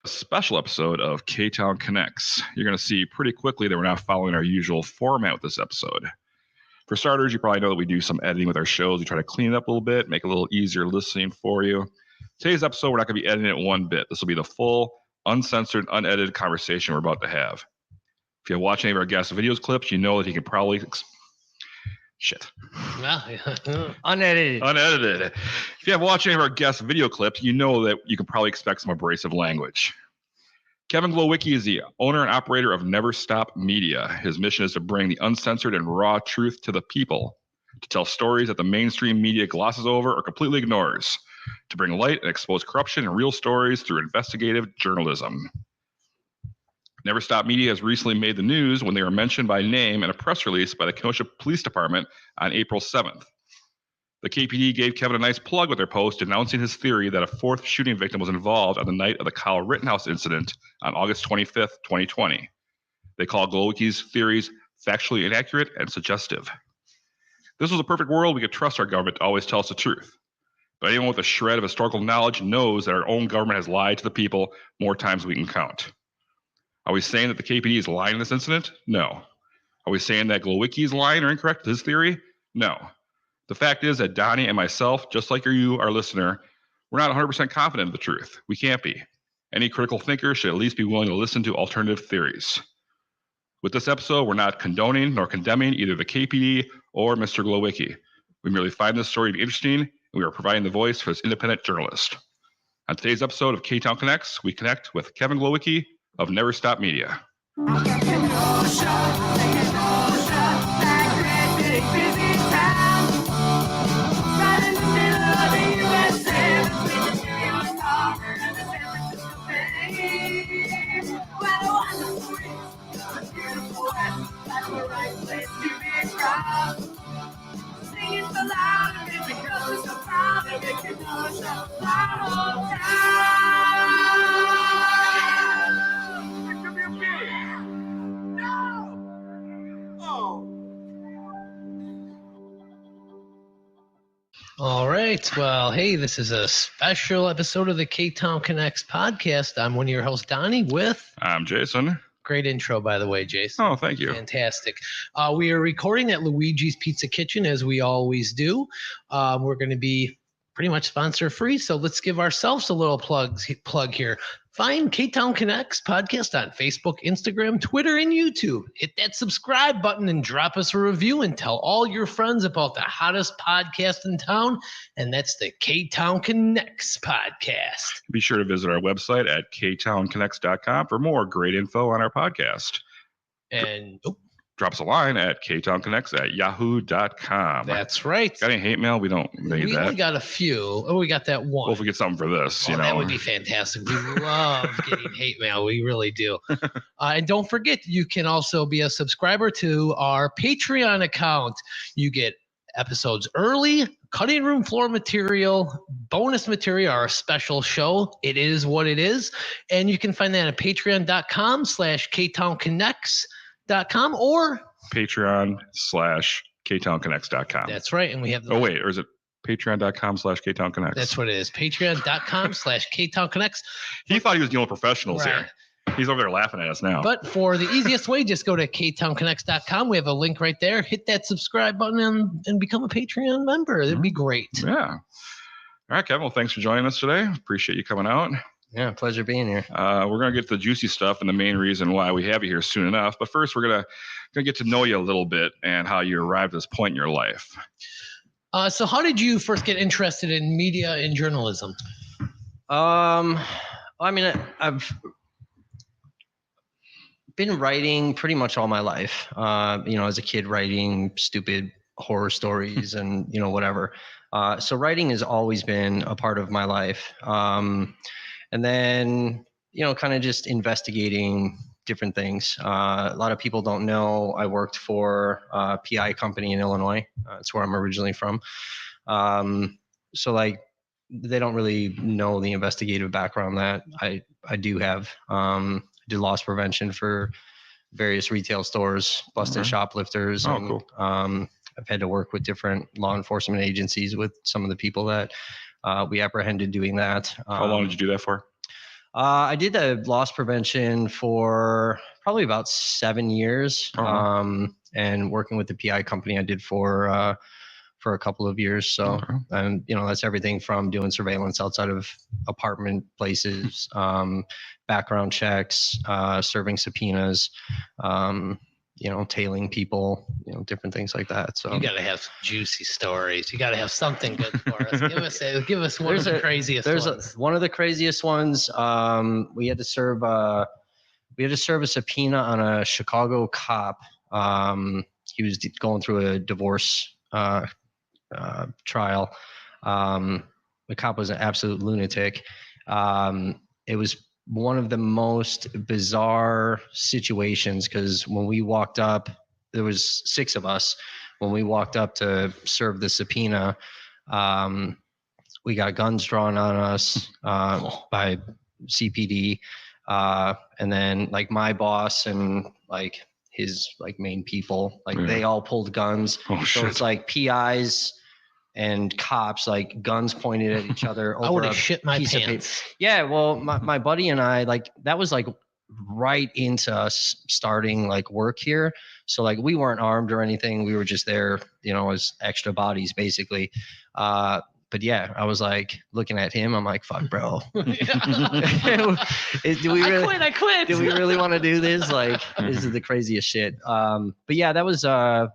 Special episode of K-Town Connects. You're going to see pretty quickly that we're not following our usual format with this episode. For starters, you probably know that we do some editing with our shows. We try to clean it up a little bit, make it a little easier listening for you. Today's episode, we're not going to be editing it one bit. This will be the full, uncensored, unedited conversation we're about to have. If you have watched any of our guest videos clips, you know that he can probably... Unedited. If you have watched any of our guest video clips, you know that you can probably expect some abrasive language. Kevin Glowicki is the owner and operator of Never Stop Media. His mission is to bring the uncensored and raw truth to the people, to tell stories that the mainstream media glosses over or completely ignores, to bring light and expose corruption and real stories through investigative journalism. Never Stop Media has recently made the news when they were mentioned by name in a press release by the Kenosha Police Department on April 7th. The KPD gave Kevin a nice plug with their post announcing his theory that a fourth shooting victim was involved on the night of the Kyle Rittenhouse incident on August 25th, 2020. They call Glowicki's theories factually inaccurate and suggestive. This was a perfect world we could trust our government to always tell us the truth. But anyone with a shred of historical knowledge knows that our own government has lied to the people more times than we can count. Are we saying that the KPD is lying in this incident? No. Are we saying that Glowicki is lying or incorrect with his theory? No. The fact is that Donnie and myself, just like you, our listener, we're not 100% confident of the truth. We can't be. Any critical thinker should at least be willing to listen to alternative theories. With this episode, we're not condoning nor condemning either the KPD or Mr. Glowicki. We merely find this story to be interesting, and we are providing the voice for this independent journalist. On today's episode of K-Town Connects, we connect with Kevin Glowicki of Never Stop Media. All right. Well, hey, this is a special episode of the K-Town Connects podcast. I'm one of your hosts, Donnie, with... I'm Jason. Great intro, by the way, Jason. Oh, thank you. Fantastic. We are recording at Luigi's Pizza Kitchen, as we always do. We're going to be pretty much sponsor free, so let's give ourselves a little plug here. Find K-Town Connects podcast on Facebook, Instagram, Twitter, and YouTube. Hit that subscribe button and drop us a review and tell all your friends about the hottest podcast in town, and that's the K-Town Connects podcast. Be sure to visit our website at ktownconnects.com for more great info on our podcast. And drop us a line at ktownconnects@yahoo.com. That's right. Got any hate mail? We don't need that. We only got a few. Oh, we got that one. Well, if we get something for this, that would be fantastic. We love getting hate mail. We really do. And don't forget, you can also be a subscriber to our Patreon account. You get episodes early, cutting room floor material, bonus material, our special show. It is what it is. And you can find that at patreon.com/ktownconnects.com or patreon.com/ktownconnects.com. That's right. And we have or is it patreon.com/ktownconnects? That's what it is. Patreon.com/ktownconnects. He thought he was dealing with professionals here. He's over there laughing at us now. But for the easiest way, just go to ktownconnects.com. We have a link right there. Hit that subscribe button and become a Patreon member. That'd be great. Yeah. All right, Kevin. Well, thanks for joining us today. Appreciate you coming out. Yeah, pleasure being here. We're going to get to the juicy stuff and the main reason why we have you here soon enough. But first, we're going to get to know you a little bit and how you arrived at this point in your life. So how did you first get interested in media and journalism? I mean, I've been writing pretty much all my life. As a kid, writing stupid horror stories and, whatever. So writing has always been a part of my life. And then, kind of just investigating different things. A lot of people don't know I worked for a PI company in Illinois. That's where I'm originally from. So like, they don't really know the investigative background that I do have. Did loss prevention for various retail stores, busting shoplifters. Cool. I've had to work with different law enforcement agencies with some of the people that we apprehended doing that. How long did you do that for? I did the loss prevention for probably about 7 years, and working with the PI company I did for a couple of years. So, and that's everything from doing surveillance outside of apartment places, background checks, serving subpoenas, tailing people, different things like that. So you got to have some juicy stories. You got to have something good for us. Give us one of the craziest ones. One of the craziest ones. We had to serve a subpoena on a Chicago cop. He was going through a divorce trial. The cop was an absolute lunatic. It was one of the most bizarre situations because when we walked up, there was 6 of us. When we walked up to serve the subpoena, we got guns drawn on us by CPD, and then like my boss and like his like main people, like they all pulled guns. So it's like PIs and cops, like guns pointed at each other over I would have a shit my piece of pants. paper. Yeah, well, my buddy and I, like that was like right into us starting like work here. So like we weren't armed or anything. We were just there, as extra bodies basically. But yeah, I was like looking at him. I'm like, fuck, bro. I quit. Do we really want to do this? Like, this is the craziest shit. But yeah, that was that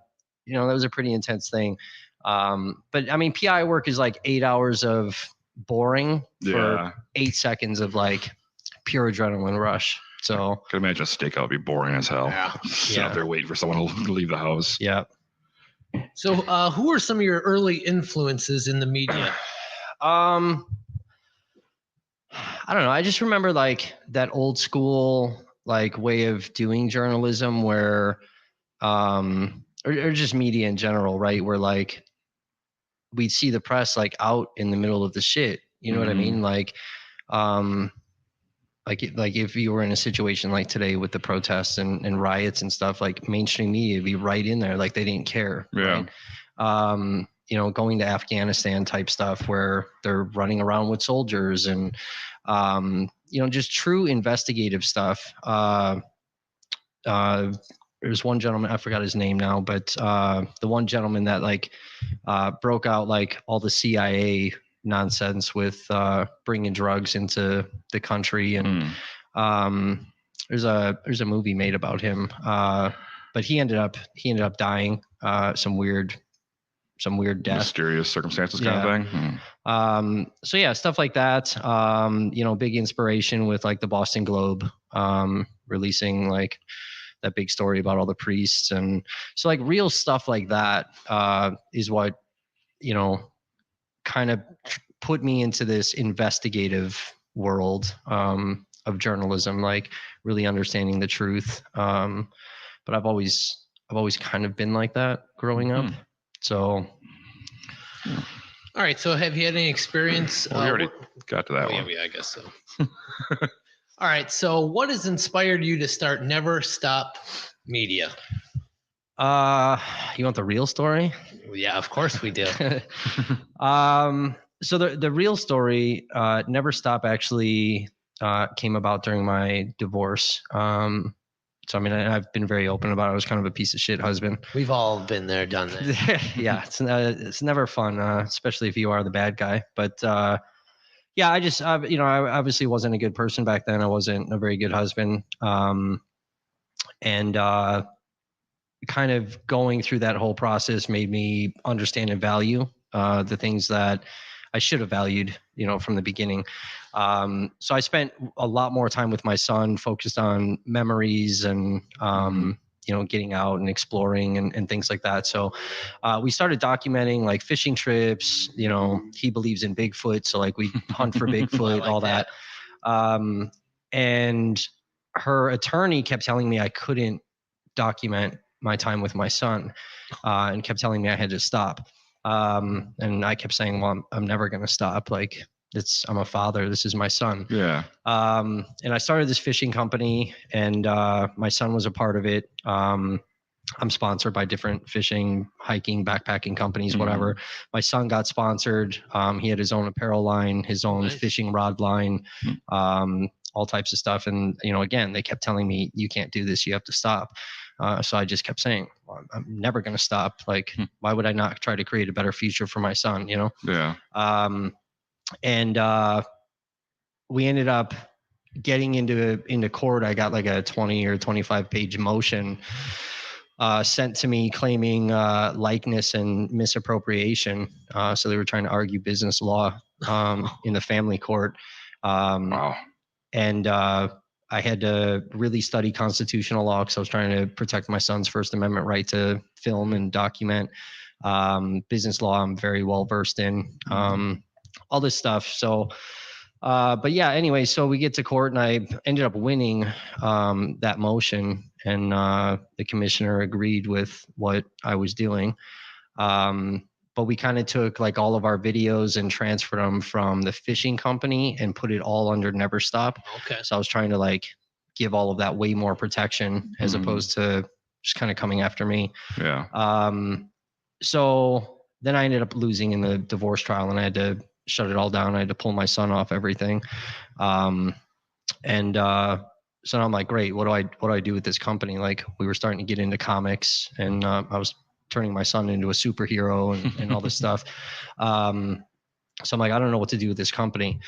was a pretty intense thing. But I mean, PI work is like 8 hours of boring for 8 seconds of like pure adrenaline rush. So I can imagine a stakeout would be boring as hell. Sit out there waiting for someone to leave the house. Yeah. So who are some of your early influences in the media? I don't know. I just remember like that old school like way of doing journalism where or just media in general, right? Where like we'd see the press like out in the middle of the shit. You know what I mean? Like if you were in a situation like today with the protests and riots and stuff, like mainstream media would be right in there, like they didn't care. Yeah. Right? Going to Afghanistan type stuff where they're running around with soldiers and just true investigative stuff. There's one gentleman, I forgot his name now, but the one gentleman that like broke out like all the CIA nonsense with bringing drugs into the country, and there's a movie made about him, but he ended up dying, some weird death, mysterious circumstances kind of thing. So yeah, stuff like that. Big inspiration with like the Boston Globe releasing like that big story about all the priests, and so like real stuff like that is what kind of put me into this investigative world of journalism, like really understanding the truth. But I've always kind of been like that growing up. So all right, so have you had any experience? We already got to that one. Yeah, I guess so. All right, so what has inspired you to start Never Stop Media? You want the real story? Yeah, of course we do. So the real story, Never Stop, actually came about during my divorce. So I mean, I've been very open about it. I was kind of a piece of shit husband. We've all been there, done that. Yeah, it's never fun, especially if you are the bad guy. But yeah, I just I obviously wasn't a good person back then. I wasn't a very good husband, and kind of going through that whole process made me understand and value the things that I should have valued, from the beginning. So I spent a lot more time with my son, focused on memories and, getting out and exploring and things like that. So we started documenting like fishing trips. He believes in Bigfoot, so like we hunt for Bigfoot, all that. And her attorney kept telling me I couldn't document my time with my son, and kept telling me I had to stop. And I kept saying, well, I'm never going to stop. Like I'm a father. This is my son. Yeah. And I started this fishing company, and my son was a part of it. I'm sponsored by different fishing, hiking, backpacking companies, whatever. My son got sponsored. He had his own apparel line, his own fishing rod line. all types of stuff. And, again, they kept telling me, you can't do this. You have to stop. So I just kept saying, well, I'm never going to stop. Like, why would I not try to create a better future for my son, Yeah. And we ended up getting into court. I got like a 20 or 25 page motion sent to me claiming likeness and misappropriation. So they were trying to argue business law in the family court. Wow. And I had to really study constitutional law because I was trying to protect my son's First Amendment right to film and document. Business law, I'm very well versed in. All this stuff. So, but yeah, anyway, so we get to court and I ended up winning that motion, and the commissioner agreed with what I was doing. But we kind of took like all of our videos and transferred them from the fishing company and put it all under Never Stop. Okay. So I was trying to like give all of that way more protection as opposed to just kind of coming after me. Yeah. So then I ended up losing in the divorce trial and I had to shut it all down. I had to pull my son off everything. So now I'm like, great, what do I do with this company? Like, we were starting to get into comics and I was turning my son into a superhero and all this stuff. So I'm like, I don't know what to do with this company.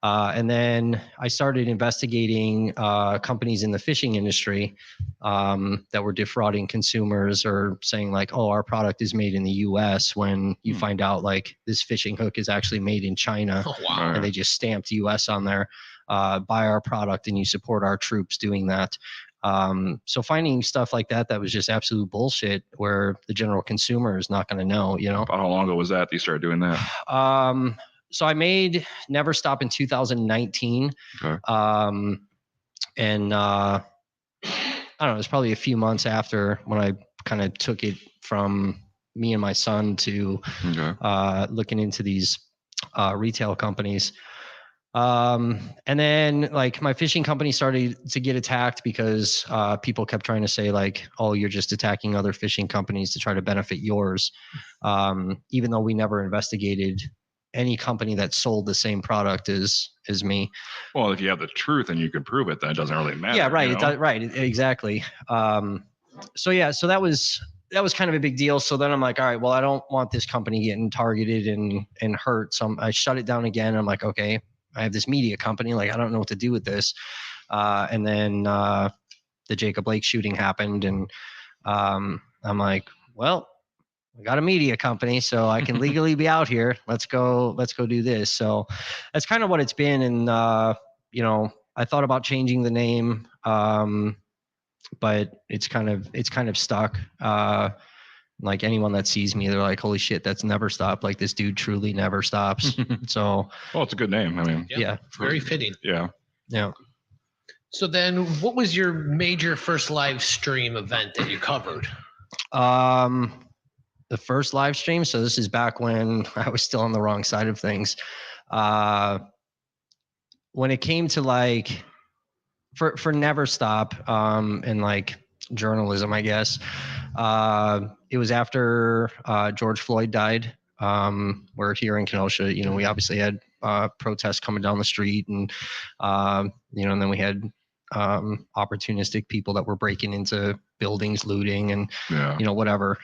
And then I started investigating companies in the fishing industry that were defrauding consumers or saying like, oh, our product is made in the US, when you find out like this fishing hook is actually made in China. Oh, wow. And they just stamped US on there. Buy our product and you support our troops doing that. So finding stuff like that was just absolute bullshit where the general consumer is not going to know, About how long ago was that you started doing that? So I made Never Stop in 2019. Okay. And I don't know, it was probably a few months after when I kind of took it from me and my son to looking into these retail companies. And then like my fishing company started to get attacked because people kept trying to say like, oh, you're just attacking other fishing companies to try to benefit yours. Even though we never investigated any company that sold the same product as me. Well, if you have the truth and you can prove it, then it doesn't really matter. Yeah, right. Right. Exactly. So that was kind of a big deal. So then I'm like, all right, well, I don't want this company getting targeted and hurt. So I shut it down again. I'm like, okay, I have this media company. Like, I don't know what to do with this. And then the Jacob Blake shooting happened. And I'm like, well, I got a media company, so I can legally be out here. Let's go do this. So that's kind of what it's been. And, I thought about changing the name, but it's kind of stuck. Like anyone that sees me, they're like, holy shit, that's Never Stop. Like, this dude truly never stops. So, well, it's a good name. I mean, yeah. Very fitting. Yeah. Yeah. So then what was your major first live stream event that you covered? The first live stream. So this is back when I was still on the wrong side of things. When it came to like, for Never Stop, and like journalism, I guess, it was after George Floyd died. We're here in Kenosha, we obviously had protests coming down the street and, and then we had opportunistic people that were breaking into buildings, looting and, whatever.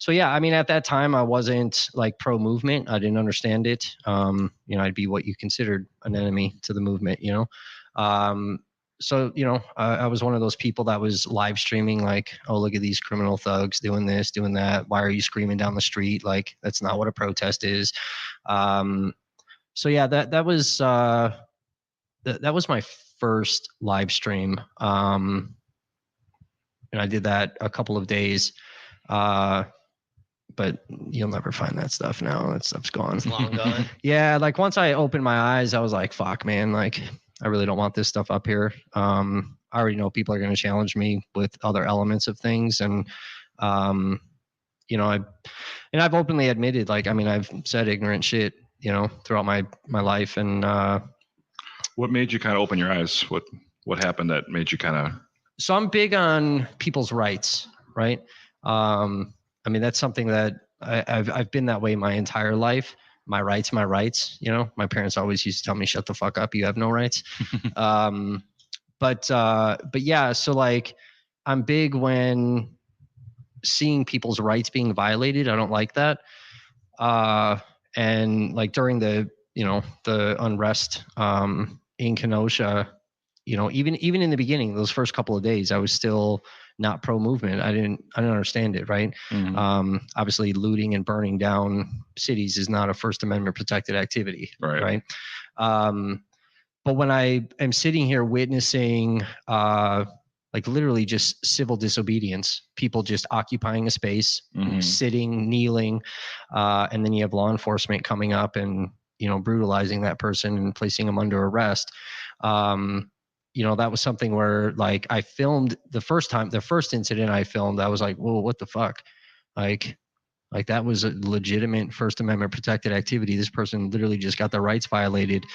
So yeah, I mean, at that time I wasn't like pro movement. I didn't understand it. I'd be what you considered an enemy to the movement, So, I was one of those people that was live streaming like, oh, look at these criminal thugs doing this, doing that. Why are you screaming down the street? Like, that's not what a protest is. So yeah, that was my first live stream. And I did that a couple of days. But you'll never find that stuff now. That stuff's gone. It's long gone. Yeah, like once I opened my eyes, I was like, fuck, man, like I really don't want this stuff up here. I already know people are going to challenge me with other elements of things. And, I've openly admitted, like, I mean, I've said ignorant shit, throughout my life. And what made you kind of open your eyes? What happened that made you kind of? So I'm big on people's rights, right? I mean, that's something that I've been that way my entire life. my rights, you know, my parents always used to tell me, shut the fuck up. You have no rights. But yeah, so like I'm big when seeing people's rights being violated. I don't like that. And like during the, you know, the unrest in Kenosha, you know, even in the beginning, those first couple of days, I was still not pro movement. I didn't understand it. Right. Obviously looting and burning down cities is not a First Amendment protected activity. Right. But when I am sitting here witnessing, like literally just civil disobedience, people just occupying a space, sitting, kneeling, and then you have law enforcement coming up and, you know, brutalizing that person and placing them under arrest. You know, that was something where like I filmed the first incident I filmed, I was like, whoa, what the fuck? Like that was a legitimate First Amendment protected activity. This person literally just got their rights violated.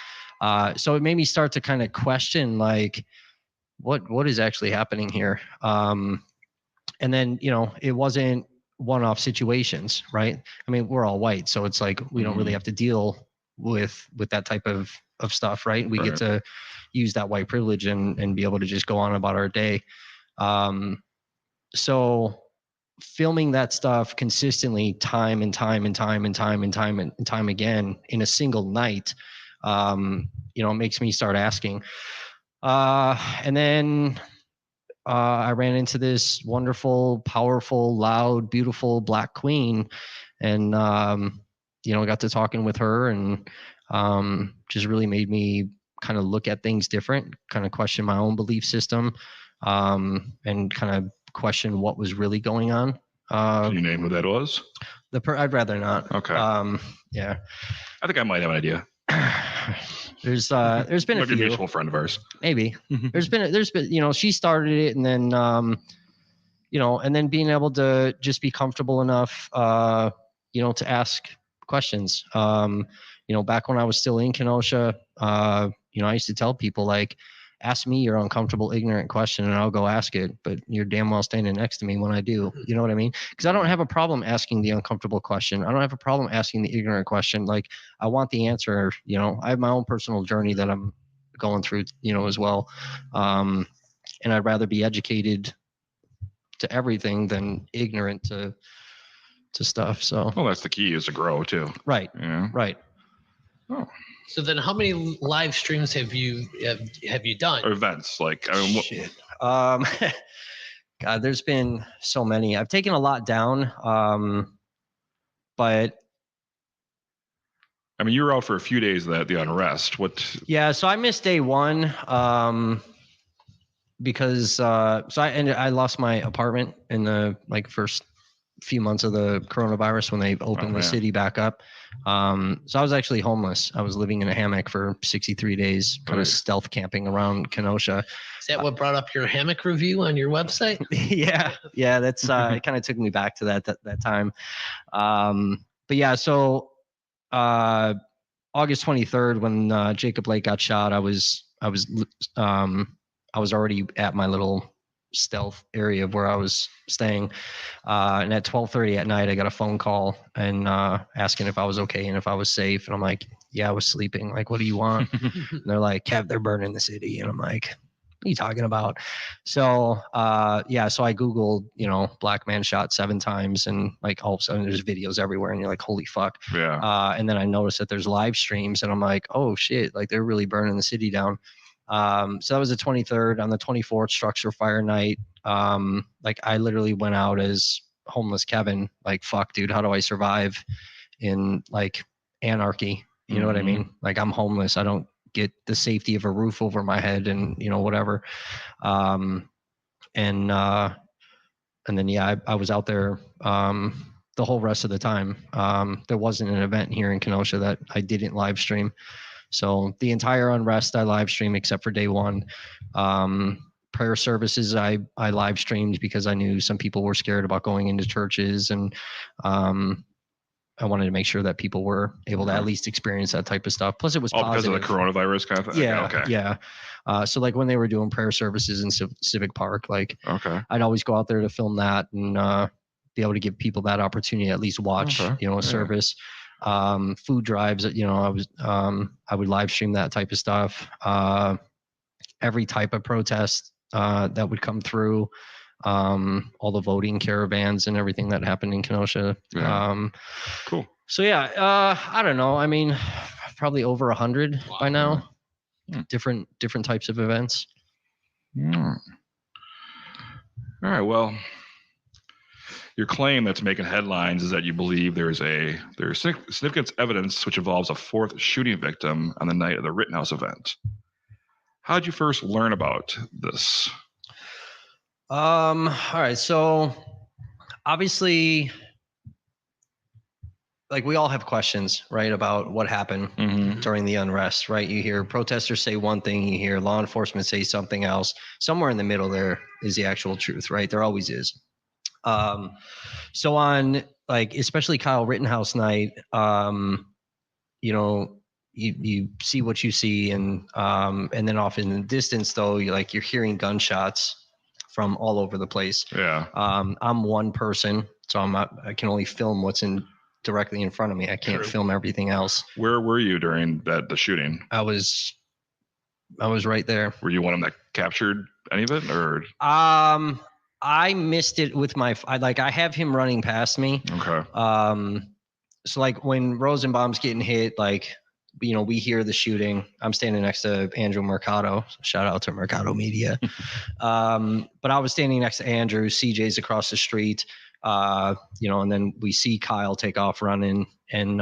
So it made me start to kind of question like, what is actually happening here? And then, you know, it wasn't one-off situations, right? I mean, we're all white, so it's like we don't really have to deal with that type of stuff, right? We get to use that white privilege and be able to just go on about our day. So filming that stuff consistently time and time again in a single night, you know, it makes me start asking. And then I ran into this wonderful, powerful, loud, beautiful Black queen, and you know, got to talking with her, and just really made me kind of look at things different, kind of question my own belief system, and kind of question what was really going on. Can you name who that was? I'd rather not. Okay. Yeah. I think I might have an idea. There's been a few. A mutual friend of ours. Maybe. There's been, you know, she started it, and then, you know, and then being able to just be comfortable enough, you know, to ask questions. You know, back when I was still in Kenosha, you know, I used to tell people like, ask me your uncomfortable, ignorant question and I'll go ask it, but you're damn well standing next to me when I do. You know what I mean? Because I don't have a problem asking the uncomfortable question. I don't have a problem asking the ignorant question. Like, I want the answer. You know, I have my own personal journey that I'm going through, you know, as well. And I'd rather be educated to everything than ignorant to stuff. So, well, that's the key, is to grow too. Right. Yeah. Right. Oh. So then, how many live streams have you done? Or events, like, I mean, Shit. God, there's been so many. I've taken a lot down, but I mean, you were out for a few days of the unrest. What? Yeah, so I missed day one, because I lost my apartment in the like first few months of the coronavirus when they opened the city back up. So I was actually homeless. I was living in a hammock for 63 days, kind of stealth camping around Kenosha. Is that what brought up your hammock review on your website? Yeah, that's it kind of took me back to that time. But yeah, so August 23rd, when Jacob Blake got shot, I was already at my little stealth area of where I was staying, and at 12:30 at night I got a phone call and asking if I was okay and if I was safe, and I'm like, yeah, I was sleeping. Like, what do you want? And they're like, Kev, they're burning the city. And I'm like, what are you talking about? So so I googled, you know, black man shot 7 times, and like all of a sudden there's videos everywhere, and you're like, holy fuck. And then I noticed that there's live streams, and I'm like, oh shit, like they're really burning the city down. So that was the 23rd. On the 24th, structure fire night. Like I literally went out as homeless Kevin. Like, fuck, dude, how do I survive in like anarchy? You know what I mean? Like, I'm homeless. I don't get the safety of a roof over my head, and you know, whatever. And then yeah, I was out there the whole rest of the time. There wasn't an event here in Kenosha that I didn't live stream. So the entire unrest I live streamed except for day one. Prayer services I live streamed because I knew some people were scared about going into churches, and I wanted to make sure that people were able to at least experience that type of stuff. Plus it was positive. Because of the coronavirus kind of thing? Yeah. Okay. Yeah. So like when they were doing prayer services in Civic Park, like I'd always go out there to film that and be able to give people that opportunity to at least watch, you know, a service. food drives. I would live stream that type of stuff. Every type of protest that would come through. All the voting caravans and everything that happened in Kenosha. Yeah. Cool. So yeah, I don't know. I mean, probably over 100 by now. Different types of events. All right. Well, your claim that's making headlines is that you believe there's significant evidence which involves a fourth shooting victim on the night of the Rittenhouse event. How did you first learn about this? All right. So obviously, like we all have questions, right, about what happened during the unrest, right? You hear protesters say one thing, you hear law enforcement say something else. Somewhere in the middle there is the actual truth, right? There always is. So on like, especially Kyle Rittenhouse night, you see what you see, and then off in the distance though, you're hearing gunshots from all over the place. Yeah. I'm one person, so I can only film what's directly in front of me. I can't film everything else. Where were you during the shooting? I was right there. Were you one of them that captured any of it, or? I missed it with I have him running past me. Okay. So like when Rosenbaum's getting hit, we hear the shooting. I'm standing next to Andrew Mercado. Shout out to Mercado Media. But I was standing next to Andrew. CJ's across the street. And then we see Kyle take off running, and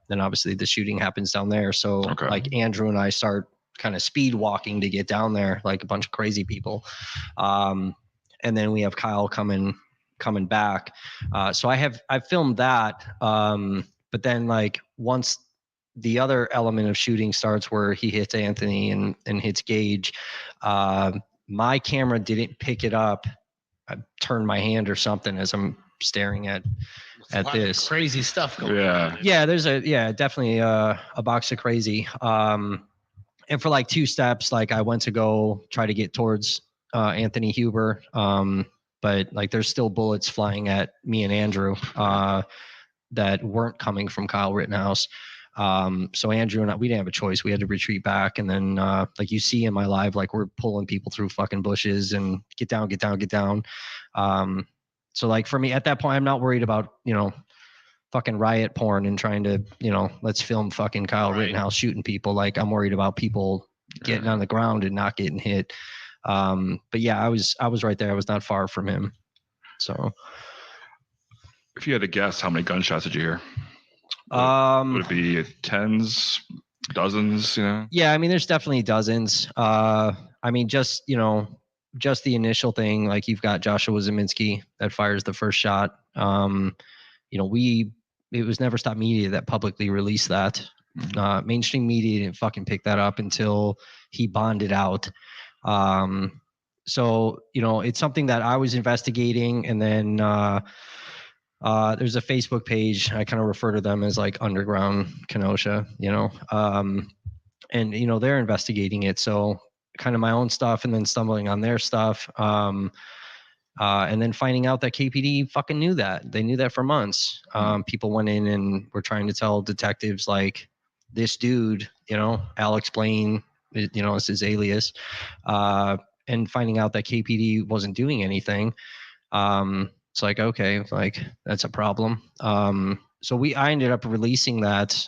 then obviously the shooting happens down there. So like Andrew and I start kind of speed walking to get down there, like a bunch of crazy people. And then we have Kyle coming back. So I've filmed that. But then like once the other element of shooting starts where he hits Anthony and hits Gage, my camera didn't pick it up. I turned my hand or something as I'm staring at this crazy stuff going on. Yeah, there's definitely a box of crazy. And for like 2 steps, like I went to go try to get towards Anthony Huber, but like there's still bullets flying at me and Andrew that weren't coming from Kyle Rittenhouse. So Andrew and I, we didn't have a choice. We had to retreat back. And then like you see in my live, like we're pulling people through fucking bushes and get down. So like for me at that point, I'm not worried about, fucking riot porn and trying to, let's film fucking Kyle Rittenhouse shooting people. Like I'm worried about people getting on the ground and not getting hit. But yeah, I was right there. I was not far from him. So if you had to guess, how many gunshots did you hear? Would it be tens, dozens? Yeah, I mean, there's definitely dozens. I mean, just the initial thing. Like you've got Joshua Zeminski that fires the first shot. It was Never Stop Media that publicly released that. Mainstream media didn't fucking pick that up until he bonded out. So it's something that I was investigating, and then there's a Facebook page. I kind of refer to them as like Underground Kenosha, and they're investigating it. So kind of my own stuff, and then stumbling on their stuff, and then finding out that KPD fucking knew that. They knew that for months. People went in and were trying to tell detectives like this dude, Alex Blaine, is his alias, and finding out that KPD wasn't doing anything. It's like, okay, like that's a problem. So I ended up releasing that,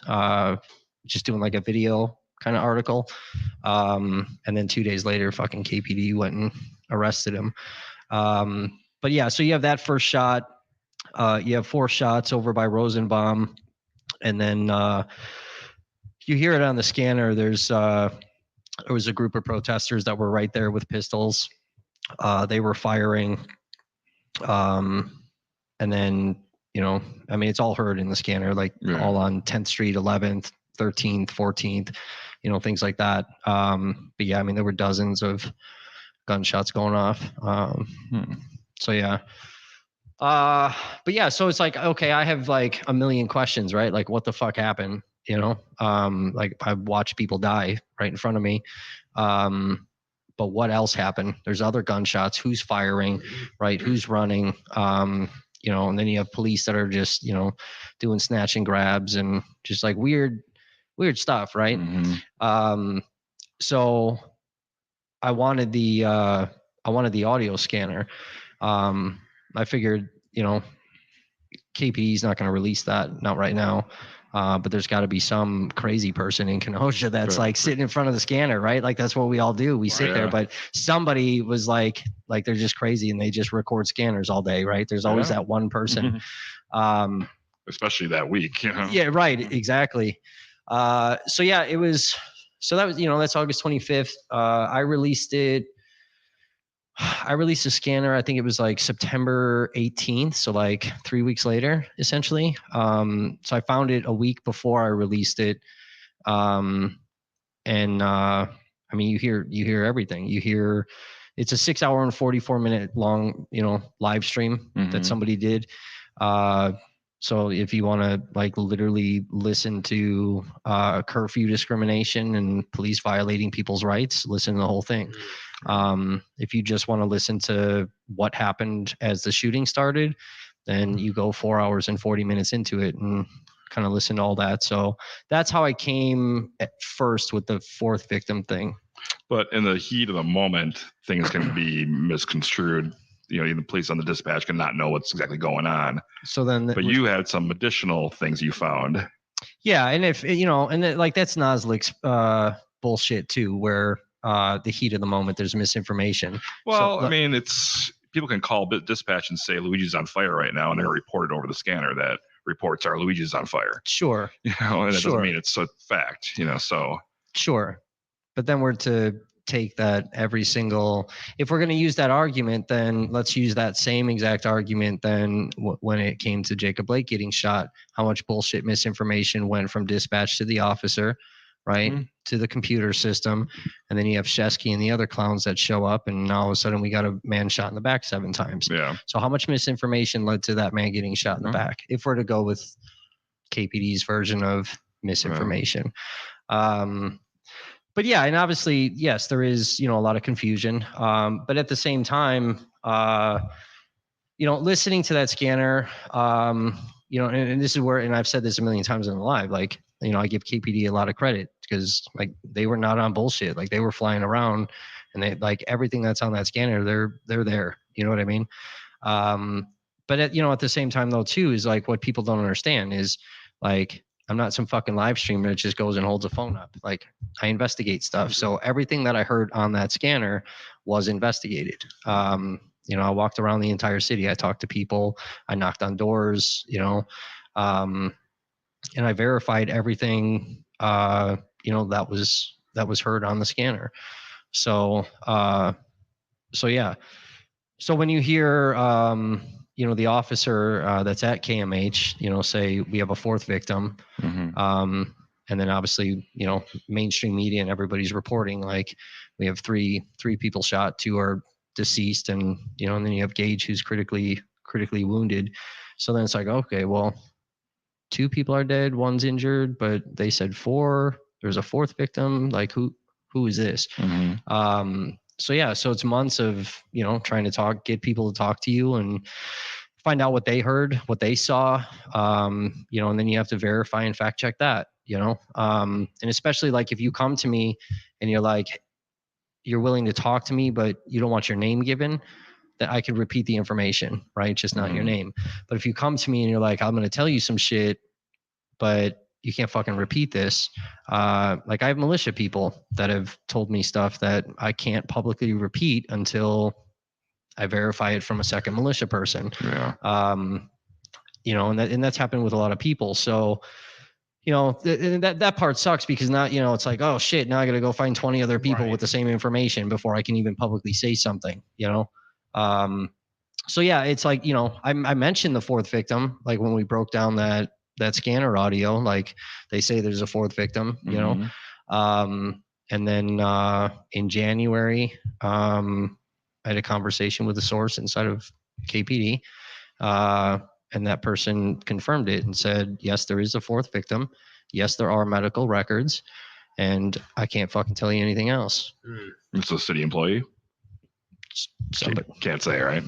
just doing like a video kind of article. And then 2 days later, fucking KPD went and arrested him. But yeah, so you have that first shot. You have 4 shots over by Rosenbaum. And then you hear it on the scanner. There was a group of protesters that were right there with pistols. They were firing. And then, I mean, it's all heard in the scanner, like all on 10th Street, 11th, 13th, 14th, things like that. But yeah, I mean, there were dozens of gunshots going off. So yeah. But yeah, so it's like, okay, I have like a million questions, right? Like what the fuck happened? Like I've watched people die right in front of me. But what else happened? There's other gunshots. Who's firing, right? Who's running? and then you have police that are just, doing snatch and grabs and just like weird stuff. Right. Mhm. So I wanted the audio scanner. I figured, KPD's not going to release that, not right now. But there's got to be some crazy person in Kenosha that's like sitting in front of the scanner, right? Like that's what we all do. We sit there, but somebody was like they're just crazy and they just record scanners all day, right? There's always that one person. Especially that week, Yeah, right. Exactly. So yeah, it was. So that was, that's August 25th. I released it. I released a scanner. I think it was like September 18th. So like 3 weeks later, essentially. So I found it a week before I released it. I mean, you hear everything. You hear, it's a 6 hour and 44-minute long, live stream that somebody did. So if you want to like literally listen to curfew discrimination and police violating people's rights, listen to the whole thing. If you just want to listen to what happened as the shooting started, then you go 4 hours and 40 minutes into it and kind of listen to all that. So that's how I came at first with the fourth victim thing. But in the heat of the moment, things can be misconstrued. Even the police on the dispatch can not know what's exactly going on. So then, but you had some additional things you found. Yeah, and if like that's Noslick's bullshit too, where the heat of the moment, there's misinformation. Well, I mean, it's people can call dispatch and say Luigi's on fire right now, and they're reported over the scanner that reports are Luigi's on fire. Sure. And it doesn't mean it's a fact. So. Sure, but then we're to take that if we're going to use that argument, then let's use that same exact argument then when it came to Jacob Blake getting shot, how much bullshit misinformation went from dispatch to the officer, right, to the computer system, and then you have Shesky and the other clowns that show up, and now all of a sudden we got a man shot in the back 7 times. Yeah. So how much misinformation led to that man getting shot in the back, if we're to go with KPD's version of misinformation? But yeah, and obviously, yes, there is, a lot of confusion. But at the same time, listening to that scanner, and this is where, and I've said this a million times in the live, like, I give KPD a lot of credit because like they were not on bullshit. Like they were flying around and they like everything that's on that scanner, they're there. You know what I mean? But at the same time though, too, is like what people don't understand is like, I'm not some fucking live streamer that just goes and holds a phone up. Like I investigate stuff. So everything that I heard on that scanner was investigated. I walked around the entire city. I talked to people. I knocked on doors, and I verified everything, that was heard on the scanner. So yeah. So when you hear, the officer that's at KMH, say we have a fourth victim, and then obviously, mainstream media and everybody's reporting like we have three people shot, 2 are deceased, and and then you have Gage who's critically wounded. So then it's like, okay, well, 2 people are dead, 1's injured, but they said 4. There's a fourth victim. Like who is this? So yeah, so it's months of, trying to get people to talk to you and find out what they heard, what they saw, and then you have to verify and fact check that, and especially like if you come to me and you're like, you're willing to talk to me, but you don't want your name given, that I can repeat the information, right? Just not your name. But if you come to me and you're like, I'm going to tell you some shit, but you can't fucking repeat this. Like I have militia people that have told me stuff that I can't publicly repeat until I verify it from a second militia person. Yeah. And that's happened with a lot of people. So, that part sucks because now, it's like, oh shit, now I got to go find 20 other people with the same information before I can even publicly say something, So yeah, it's like, I mentioned the fourth victim, like when we broke down that scanner audio, like they say there's a fourth victim, and then in January, I had a conversation with a source inside of KPD, and that person confirmed it and said, yes, there is a fourth victim. Yes, there are medical records, and I can't fucking tell you anything else. It's a city employee. Somebody Can't say, right?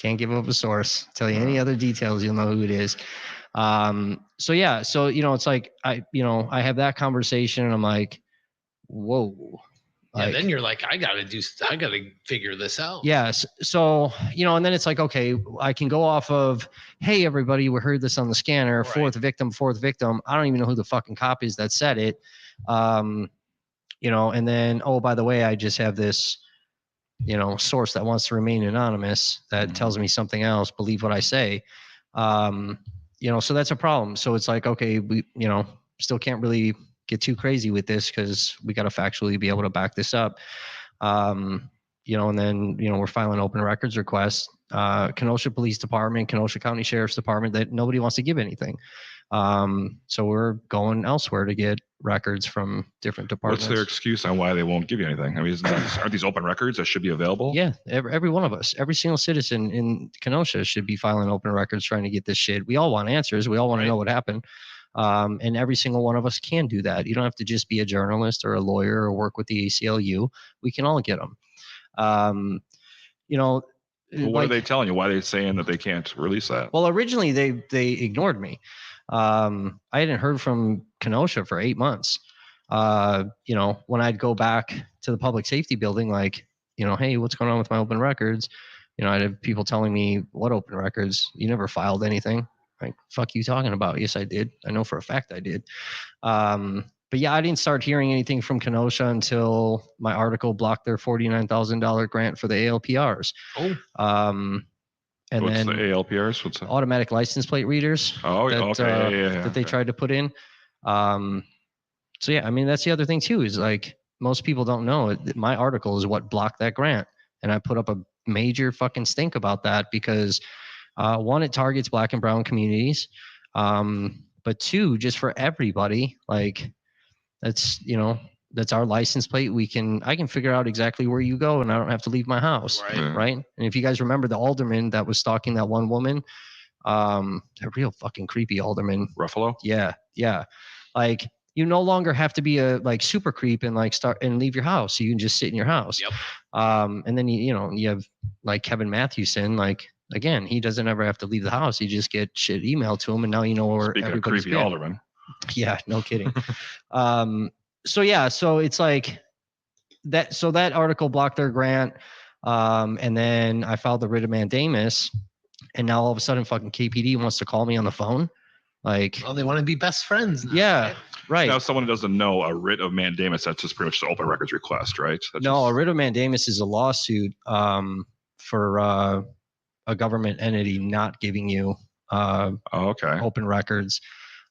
Can't give up a source. Tell you any other details, you'll know who it is. So yeah, so it's like I have that conversation and I'm like, whoa. Yeah, then you're like, I gotta figure this out. Yes. So, and then it's like, okay, I can go off of, hey, everybody, we heard this on the scanner, Right. fourth victim. I don't even know who the fucking cop is that said it. And then, oh, by the way, I just have this, source that wants to remain anonymous that tells me something else. Believe what I say. So that's a problem. So it's like, okay, we, still can't really get too crazy with this because we got to factually be able to back this up. And then, we're filing open records requests. Kenosha Police Department, Kenosha County Sheriff's Department, that nobody wants to give anything. So we're going elsewhere to get records from different departments. What's their excuse on why they won't give you anything? I mean, aren't these open records that should be available? Yeah, every one of us, every single citizen in Kenosha should be filing open records trying to get this shit. We all want answers. We all want to know what happened. And every single one of us can do that. You don't have to just be a journalist or a lawyer or work with the ACLU. We can all get them. What are they telling you? Why are they saying that they can't release that? Well, originally they ignored me. I hadn't heard from Kenosha for 8 months. When I'd go back to the public safety building, like, hey, what's going on with my open records? I'd have people telling me, what open records? You never filed anything. Like, fuck you talking about? Yes, I did. I know for a fact I did. But yeah, I didn't start hearing anything from Kenosha until my article blocked their $49,000 grant for the ALPRs. Oh. And what's then the ALPRs? What's that? Automatic license plate readers. Oh, okay. That they tried to put in. So yeah, I mean, that's the other thing too, is like most people don't know my article is what blocked that grant. And I put up a major fucking stink about that because one, it targets Black and brown communities. But two, just for everybody, like that's our license plate. I can figure out exactly where you go and I don't have to leave my house. Right. And if you guys remember the alderman that was stalking that one woman, a real fucking creepy alderman. Ruffalo? Yeah. Like, you no longer have to be a like super creep and like start and leave your house. So you can just sit in your house. Yep. And then you have like Kevin Mathewson, like, again, he doesn't ever have to leave the house. You just get shit emailed to him, and now you know where Speaking everybody's of creepy been. alderman. Yeah, no kidding. So it's like that. So that article blocked their grant, and then I filed the writ of mandamus, and now all of a sudden, fucking KPD wants to call me on the phone. Like, well, they want to be best friends now, yeah. Right. Now, someone who doesn't know, a writ of mandamus, that's just pretty much the open records request, right? A writ of mandamus is a lawsuit for a government entity not giving you open records.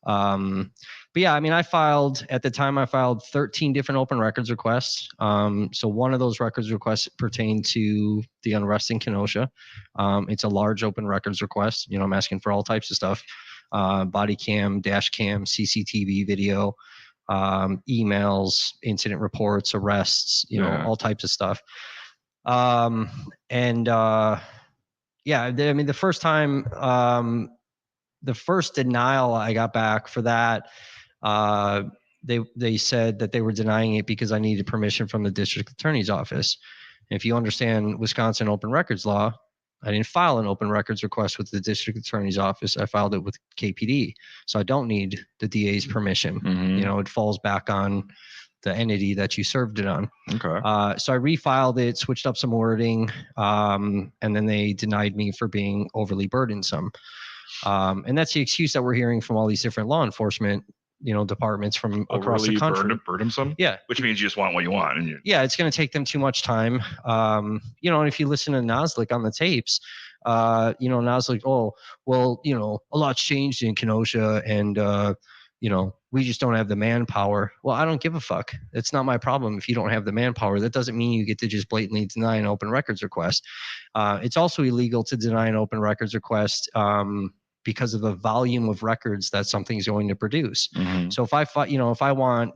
But yeah, I mean, I filed 13 different open records requests. So one of those records requests pertained to the unrest in Kenosha. It's a large open records request. I'm asking for all types of stuff. Body cam, dash cam, CCTV video, emails, incident reports, arrests, all types of stuff. Yeah, I mean, the first time, the first denial I got back for that, they said that they were denying it because I needed permission from the district attorney's office. And if you understand Wisconsin open records law, I didn't file an open records request with the district attorney's office. I filed it with KPD. So I don't need the DA's permission. Mm-hmm. It falls back on the entity that you served it on. Okay. So I refiled it, switched up some wording, and then they denied me for being overly burdensome. And that's the excuse that we're hearing from all these different law enforcement, departments from across the country. Burdensome? Yeah. Which means you just want what you want. Yeah, it's going to take them too much time. And if you listen to Noslik on the tapes, Noslik, oh, well, a lot's changed in Kenosha and, we just don't have the manpower. Well, I don't give a fuck. It's not my problem if you don't have the manpower. That doesn't mean you get to just blatantly deny an open records request. It's also illegal to deny an open records request because of the volume of records that something's going to produce. Mm-hmm. So if I want,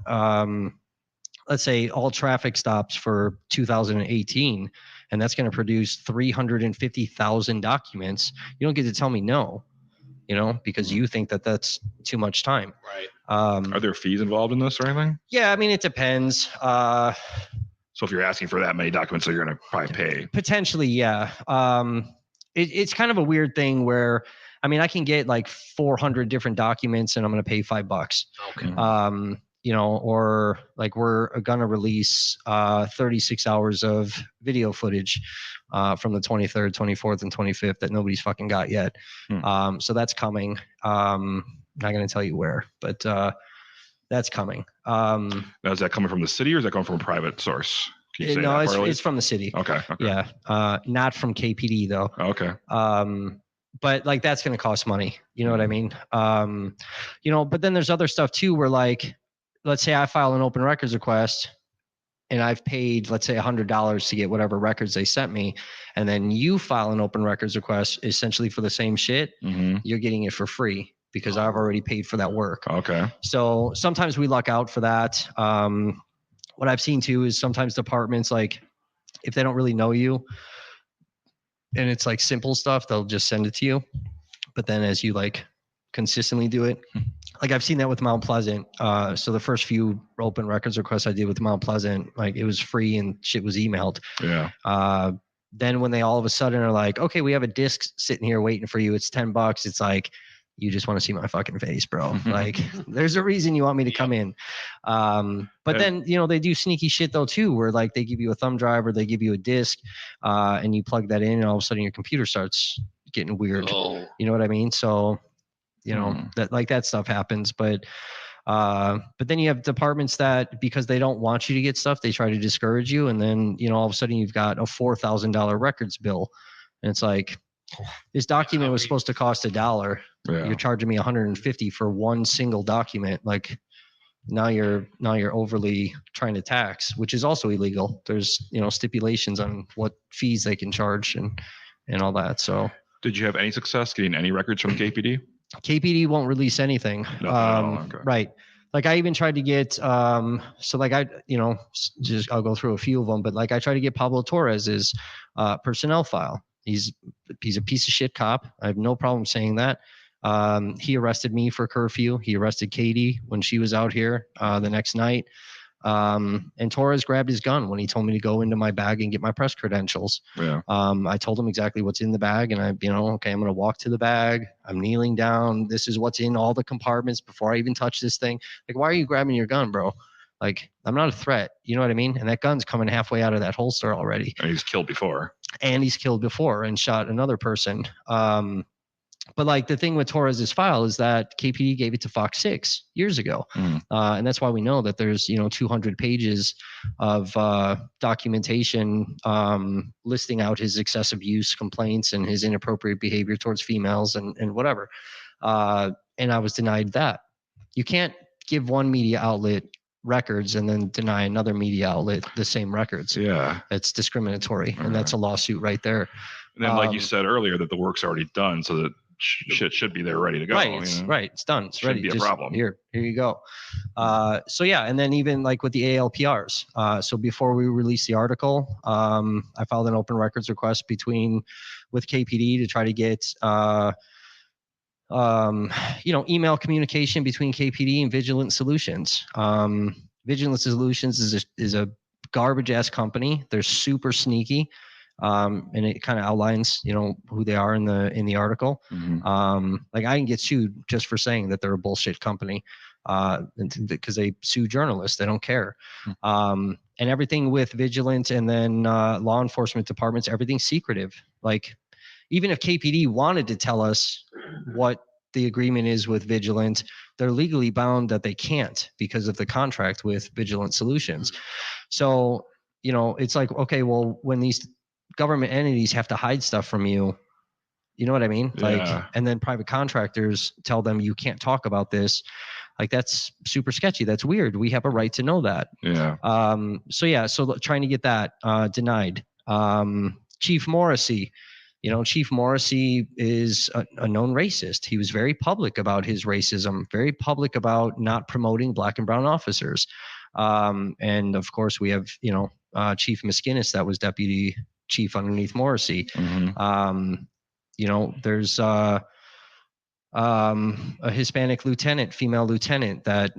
let's say, all traffic stops for 2018, and that's going to produce 350,000 documents, you don't get to tell me no. Because you think that that's too much time. Right. Are there fees involved in this or anything? Yeah, I mean, it depends. So if you're asking for that many documents, so you're going to probably pay. Potentially, yeah. it's kind of a weird thing where, I mean, I can get like 400 different documents and I'm going to pay $5. Okay. You know, or like we're going to release 36 hours of video footage from the 23rd, 24th, and 25th that nobody's fucking got yet. So that's coming. Not going to tell you where, but that's coming. Now, is that coming from the city or is that coming from a private source? Can you say No, that it's from the city. Okay. Yeah. Not from KPD though. Okay. But like that's going to cost money. You know what I mean? You know, but then there's other stuff too where like, let's say I file an open records request and I've paid, let's say $100 to get whatever records they sent me. And then you file an open records request essentially for the same shit. You're getting it for free because I've already paid for that work. Okay. So sometimes we luck out for that. What I've seen too is sometimes departments, like if they don't really know you and it's like simple stuff, they'll just send it to you. But then as you like consistently do it, like I've seen that with Mount Pleasant. So the first few open records requests I did with Mount Pleasant, like it was free and shit was emailed. Yeah. Then when they all of a sudden are like, okay, we have a disc sitting here waiting for you. It's $10. It's like, you just want to see my fucking face, bro. Like there's a reason you want me to come in. But then, you know, they do sneaky shit though too, where like they give you a thumb drive or they give you a disc and you plug that in and all of a sudden your computer starts getting weird. You know what I mean? So, you know, that like that stuff happens, but then you have departments that because they don't want you to get stuff, they try to discourage you. And then, you know, all of a sudden you've got a $4,000 records bill. And it's like, this document was supposed to cost $1. Yeah. You're charging me $150 for one single document. Like now you're overly trying to tax, which is also illegal. There's, you know, stipulations on what fees they can charge and all that. So did you have any success getting any records from KPD? KPD won't release anything. Nothing at all. Okay. Right. Like I even tried to get, so like I, you know, just I'll go through a few of them, but like I tried to get Pablo Torres's personnel file. He's a piece of shit cop. I have no problem saying that. He arrested me for curfew. He arrested Katie when she was out here the next night. And Torres grabbed his gun when he told me to go into my bag and get my press credentials. Yeah. I told him exactly what's in the bag and I'm going to walk to the bag. I'm kneeling down. This is what's in all the compartments before I even touch this thing. Like, why are you grabbing your gun, bro? Like, I'm not a threat. You know what I mean? And that gun's coming halfway out of that holster already. And he's killed before. And he's killed before and shot another person. But like the thing with Torres's file is that KPD gave it to Fox 6 years ago. And that's why we know that there's, 200 pages of documentation listing out his excessive use complaints and his inappropriate behavior towards females and whatever. And I was denied that. You can't give one media outlet records and then deny another media outlet the same records. Yeah. It's discriminatory. And that's a lawsuit right there. And then like you said earlier that the work's already done so that shit should be there ready to go. Right. Right. It's done. It's ready. Shouldn't be a problem. Here you go. So yeah. And then even like with the ALPRs. So before we released the article, I filed an open records request with KPD to try to get, email communication between KPD and Vigilant Solutions. Vigilant Solutions is a garbage ass company. They're super sneaky. And it kind of outlines, who they are in the article. Like I can get sued just for saying that they're a bullshit company, because they sue journalists. They don't care. And everything with Vigilant and then law enforcement departments, everything's secretive. Like even if KPD wanted to tell us what the agreement is with Vigilant, they're legally bound that they can't because of the contract with Vigilant Solutions. So, it's like, okay, well, when these government entities have to hide stuff from you, you know what I mean? Like, and then private contractors tell them you can't talk about this. Like that's super sketchy. That's weird. We have a right to know that. Yeah. So trying to get that denied. Chief Morrissey, Chief Morrissey is a known racist. He was very public about his racism, very public about not promoting black and brown officers. And of course we have, Chief Miskinnis, that was deputy chief underneath Morrissey. There's a Hispanic female lieutenant that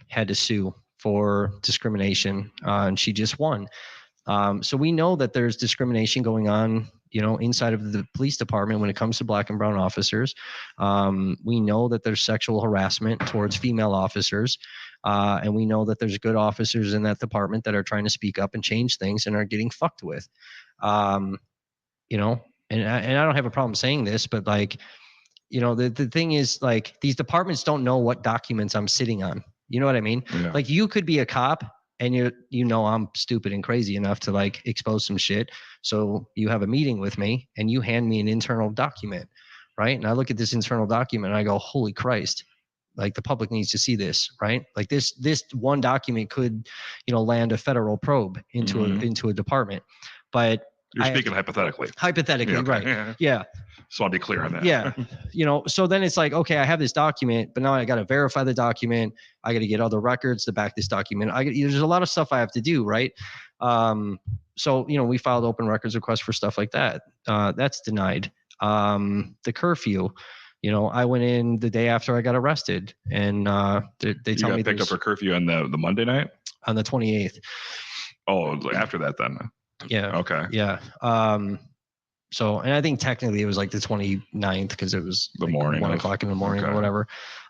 had to sue for discrimination, and she just won. So we know that there's discrimination going on inside of the police department when it comes to black and brown officers. We know that there's sexual harassment towards female officers. And we know that there's good officers in that department that are trying to speak up and change things and are getting fucked with. And I don't have a problem saying this, but like, the thing is, like, these departments don't know what documents I'm sitting on. You know what I mean? Yeah. Like, you could be a cop and I'm stupid and crazy enough to like expose some shit. So you have a meeting with me and you hand me an internal document, right? And I look at this internal document and I go, holy Christ, like the public needs to see this, right? Like this one document could, land a federal probe into a department. But you're speaking hypothetically. Hypothetically, yeah, okay. right? Yeah. So I'll be clear on that. Yeah. So then it's like, okay, I have this document, but now I got to verify the document. I got to get other records to back this document. There's a lot of stuff I have to do, right? So, we filed open records requests for stuff like that. That's denied. The curfew, I went in the day after I got arrested, and they tell me picked up for curfew on the Monday night? On the 28th. Oh, after that then. Yeah. Okay. Yeah. So, and I think technically it was like the 29th because it was the morning, 1 o'clock in the morning or whatever.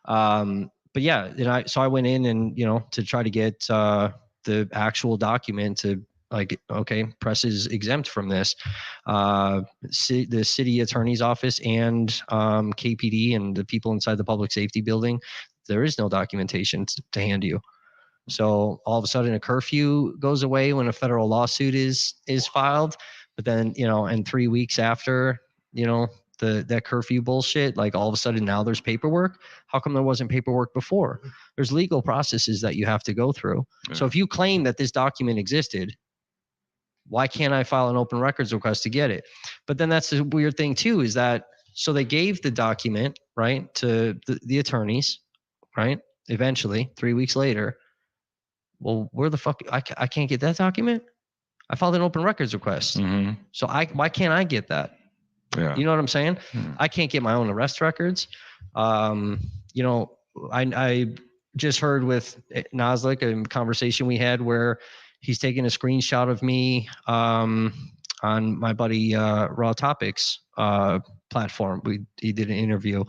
But yeah, I went in and, to try to get the actual document to like, okay, press is exempt from this. The city attorney's office and KPD and the people inside the public safety building, there is no documentation to hand you. So all of a sudden a curfew goes away when a federal lawsuit is filed. But then, and 3 weeks after, that curfew bullshit, like all of a sudden now there's paperwork. How come there wasn't paperwork before? There's legal processes that you have to go through. Yeah. So if you claim that this document existed, why can't I file an open records request to get it? But then that's the weird thing too, is that, so they gave the document, right, to the attorneys, right? Eventually, 3 weeks later. Well, where the fuck, I can't get that document? I filed an open records request. Mm-hmm. So why can't I get that? Yeah. You know what I'm saying? Mm-hmm. I can't get my own arrest records. I just heard with Naslik a conversation we had where he's taking a screenshot of me on my buddy Raw Topics platform. He did an interview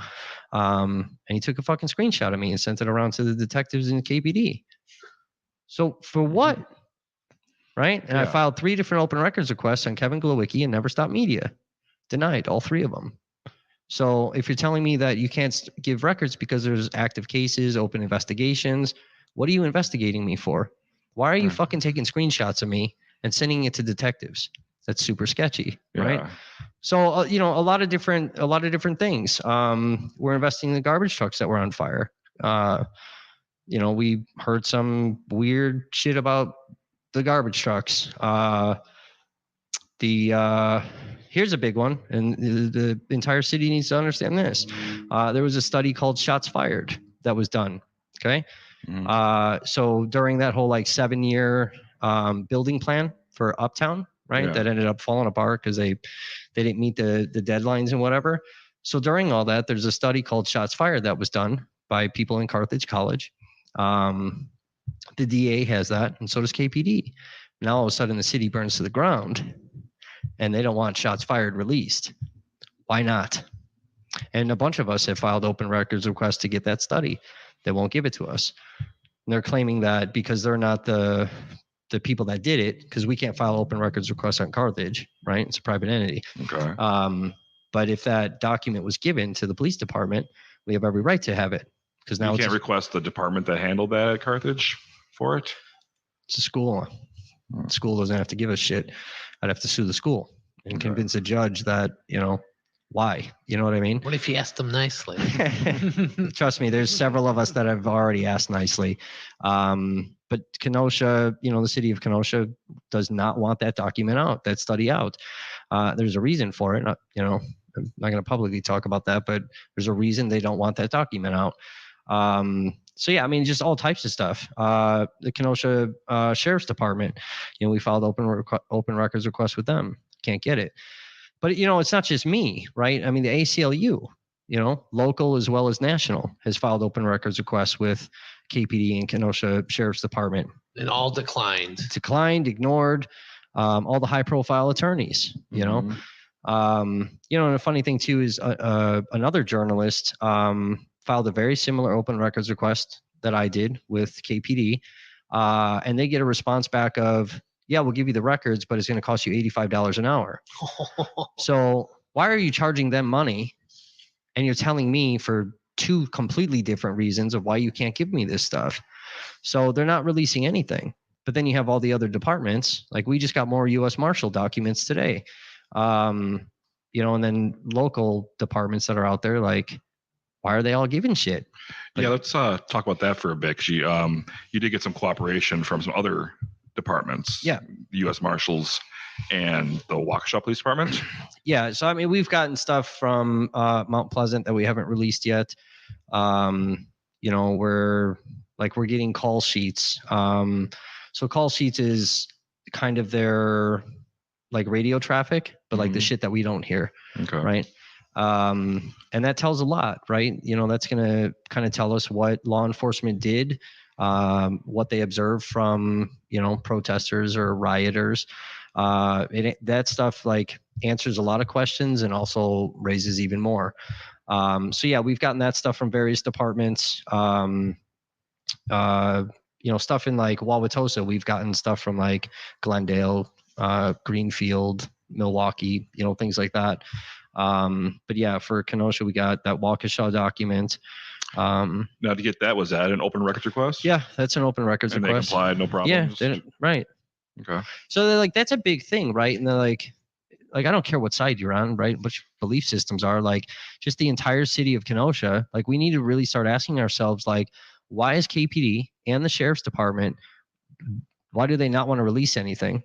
and he took a fucking screenshot of me and sent it around to the detectives in KPD. So for what? Right? And I filed 3 different open records requests on Kevin Glowicki and Never Stop Media. Denied all 3 of them. So if you're telling me that you can't give records because there's active cases, open investigations, what are you investigating me for? Why are you fucking taking screenshots of me and sending it to detectives? That's super sketchy, right? So a lot of different things. We're investigating the garbage trucks that were on fire. We heard some weird shit about the garbage trucks. Here's a big one, and the entire city needs to understand this. There was a study called Shots Fired that was done. Okay. Mm-hmm. So during that whole 7-year building plan for Uptown, right? That ended up falling apart because they didn't meet the deadlines and whatever. So during all that, there's a study called Shots Fired that was done by people in Carthage College. The DA has that, and so does KPD. Now all of a sudden the city burns to the ground and they don't want Shots Fired released. Why not? And a bunch of us have filed open records requests to get that study. They won't give it to us. And they're claiming that because they're not the people that did it, because we can't file open records requests on Carthage, right? It's a private entity. Okay. But if that document was given to the police department, we have every right to have it. Because now you can't request the department that handled that at Carthage for it? It's a school. The school doesn't have to give us shit. I'd have to sue the school and convince a judge that, why? You know what I mean? What if you asked them nicely? Trust me, there's several of us that have already asked nicely. But Kenosha, the city of Kenosha does not want that document out, that study out. There's a reason for it. I'm not going to publicly talk about that, but there's a reason they don't want that document out. So yeah, I mean, just all types of stuff. The Kenosha Sheriff's Department, we filed open records requests with them. Can't get it. But it's not just me, right? I mean, the ACLU, local as well as national, has filed open records requests with KPD and Kenosha Sheriff's Department. And all declined. Ignored. All the high-profile attorneys, And the funny thing too is another journalist filed a very similar open records request that I did with KPD, and they get a response back of, yeah, we'll give you the records, but it's going to cost you $85 an hour. So why are you charging them money, and you're telling me for two completely different reasons of why you can't give me this stuff? So they're not releasing anything. But then you have all the other departments. Like we just got more U.S. Marshal documents today. And then local departments that are out there, like, why are they all giving shit? Like, yeah, let's talk about that for a bit. 'Cause you did get some cooperation from some other departments. Yeah. The U.S. Marshals and the Waukesha Police Department. Yeah. So, I mean, we've gotten stuff from Mount Pleasant that we haven't released yet. We're getting call sheets. So call sheets is kind of their like radio traffic, but like the shit that we don't hear. Okay. Right. And that tells a lot, right? That's going to kind of tell us what law enforcement did, what they observed from, protesters or rioters. That stuff like answers a lot of questions and also raises even more. So yeah, we've gotten that stuff from various departments. Stuff in like Wauwatosa, we've gotten stuff from like Glendale, Greenfield, Milwaukee, things like that. But yeah, for Kenosha, we got that Waukesha document. Now to get that, was that an open records request? Yeah, that's an open records and request. They complied, no problems. Yeah, right. Okay. So they're like, that's a big thing, right? And they're like I don't care what side you're on, right? What your belief systems are, like just the entire city of Kenosha. Like we need to really start asking ourselves, like, why is KPD and the sheriff's department, why do they not want to release anything?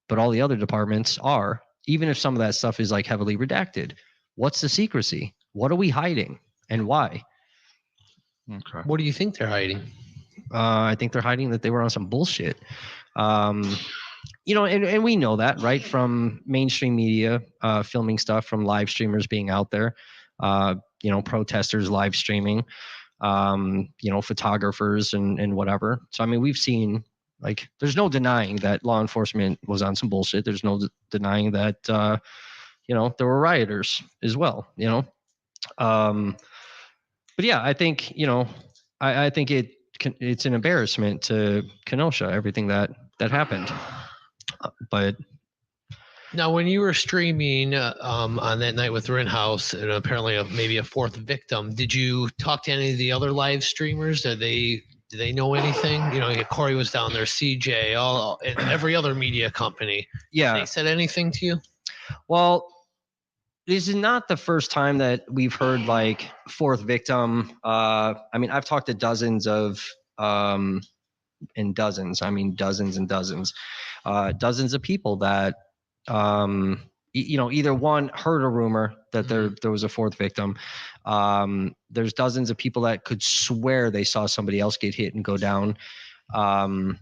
But all the other departments are, even if some of that stuff is like heavily redacted. What's the secrecy? What are we hiding and why? Okay. What do you think they're hiding? I think they're hiding that they were on some bullshit. And we know that, right, from mainstream media filming stuff, from live streamers being out there, protesters live streaming, photographers and whatever. So, I mean, we've seen, like, there's no denying that law enforcement was on some bullshit. There's no denying that, there were rioters as well, But yeah, I think, I think it's an embarrassment to Kenosha, everything that happened. But now, when you were streaming on that night with Rittenhouse and apparently maybe a fourth victim, did you talk to any of the other live streamers? Did they know anything? Corey was down there, CJ, and every other media company. Yeah, they said anything to you? Well, this is not the first time that we've heard like fourth victim. I mean, I've talked to dozens of dozens and dozens of people that either one heard a rumor that there was a fourth victim. There's dozens of people that could swear they saw somebody else get hit and go down. But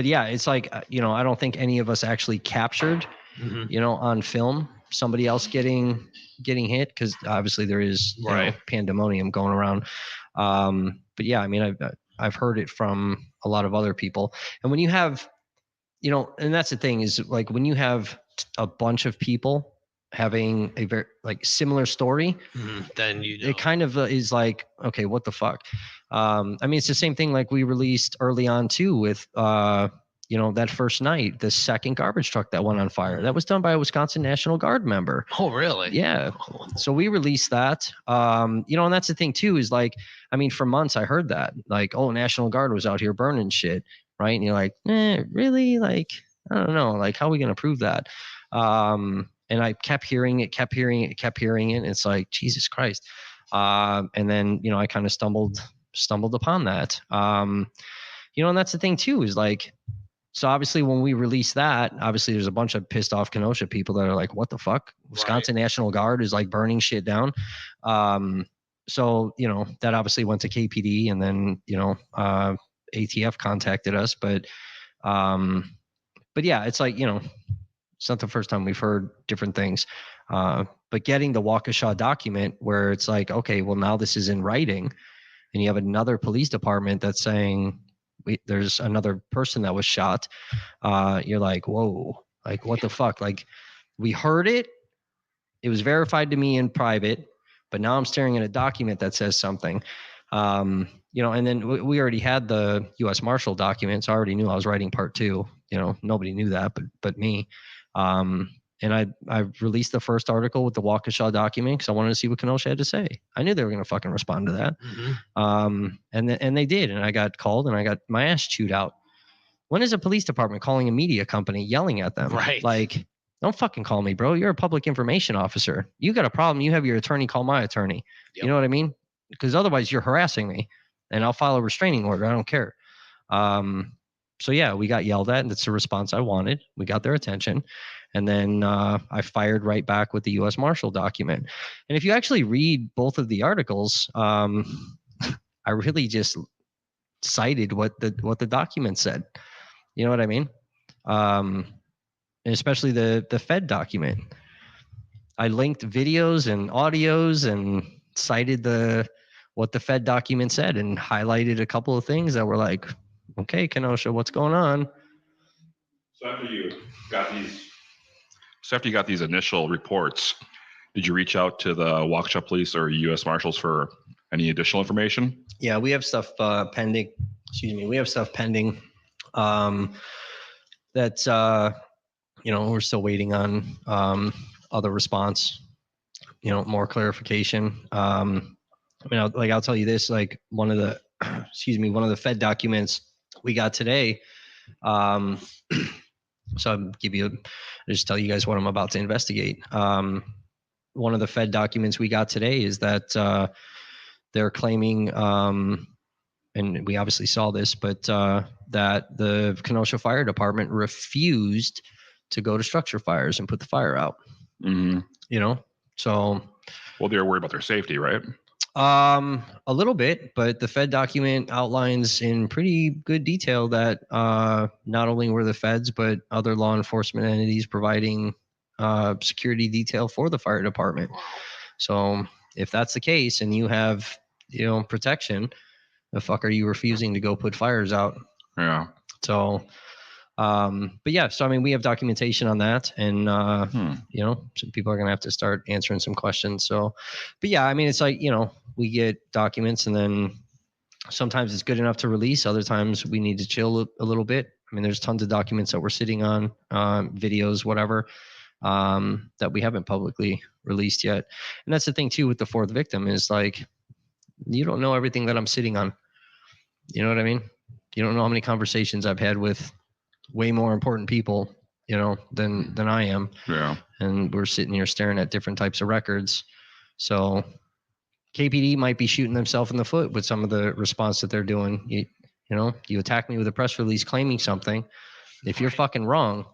yeah, it's like, I don't think any of us actually captured on film somebody else getting hit, because obviously there is pandemonium going around. But yeah, I mean, I've heard it from a lot of other people. And when you have, and that's the thing, is like when you have a bunch of people having a very like similar story, then it kind of is like, okay, what the fuck? I mean, it's the same thing like we released early on too with that first night, the second garbage truck that went on fire. That was done by a Wisconsin National Guard member. Oh, really? Yeah. So we released that. And that's the thing too, is like, I mean, for months I heard that, like, oh, National Guard was out here burning shit, right? And you're like, really? Like, I don't know. Like, how are we going to prove that? And I kept hearing it. And it's like, Jesus Christ. And then, I kind of stumbled upon that. And that's the thing too, is like, so obviously when we release that, obviously there's a bunch of pissed off Kenosha people that are like, what the fuck? Wisconsin National Guard is like burning shit down. So, that obviously went to KPD, and then, ATF contacted us, but yeah, it's like, it's not the first time we've heard different things. But getting the Waukesha document where it's like, okay, well, now this is in writing, and you have another police department that's saying there's another person that was shot. You're like, whoa, Like, what the fuck? Like, we heard it. It was verified to me in private, but now I'm staring at a document that says something. And then we already had the U.S. Marshal documents. I already knew I was writing part 2. Nobody knew that, but me. And I released the first article with the Waukesha document because I wanted to see what Kenosha had to say. I knew they were going to fucking respond to that. Mm-hmm. And they did. And I got called and I got my ass chewed out. When is a police department calling a media company yelling at them? Right. Like, don't fucking call me, bro. You're a public information officer. You got a problem. You have your attorney call my attorney. Yep. You know what I mean? Because otherwise you're harassing me and I'll file a restraining order. I don't care. So yeah, we got yelled at and that's the response I wanted. We got their attention. And then I fired right back with the U.S. Marshal document. And if you actually read both of the articles, I really just cited what the document said. You know what I mean? And especially the Fed document. I linked videos and audios and cited what the Fed document said and highlighted a couple of things that were like, okay, Kenosha, what's going on? So after you got these initial reports, did you reach out to the Waukesha Police or U.S. Marshals for any additional information? Yeah, we have stuff pending. Excuse me. We have stuff pending. That's we're still waiting on other response. More clarification. I'll tell you this. Like one of the one of the Fed documents we got today. So I'll just tell you guys what I'm about to investigate. One of the Fed documents we got today is that they're claiming, and we obviously saw this, but that the Kenosha Fire Department refused to go to structure fires and put the fire out. Mm-hmm. So. Well, they're worried about their safety, right? A little bit, but the Fed document outlines in pretty good detail that not only were the feds, but other law enforcement entities providing security detail for the fire department. So if that's the case and you have, protection, the fuck are you refusing to go put fires out? Yeah. So, but yeah, so we have documentation on that, and some people are gonna have to start answering some questions. So, but yeah, it's like we get documents, and then sometimes it's good enough to release. Other times we need to chill a little bit. There's tons of documents that we're sitting on, videos, whatever, that we haven't publicly released yet. And that's the thing too with the fourth victim is like, you don't know everything that I'm sitting on. You know what I mean? You don't know how many conversations I've had with way more important people, than I am. Yeah. And we're sitting here staring at different types of records. So KPD might be shooting themselves in the foot with some of the response that they're doing. You attack me with a press release claiming something. If you're fucking wrong,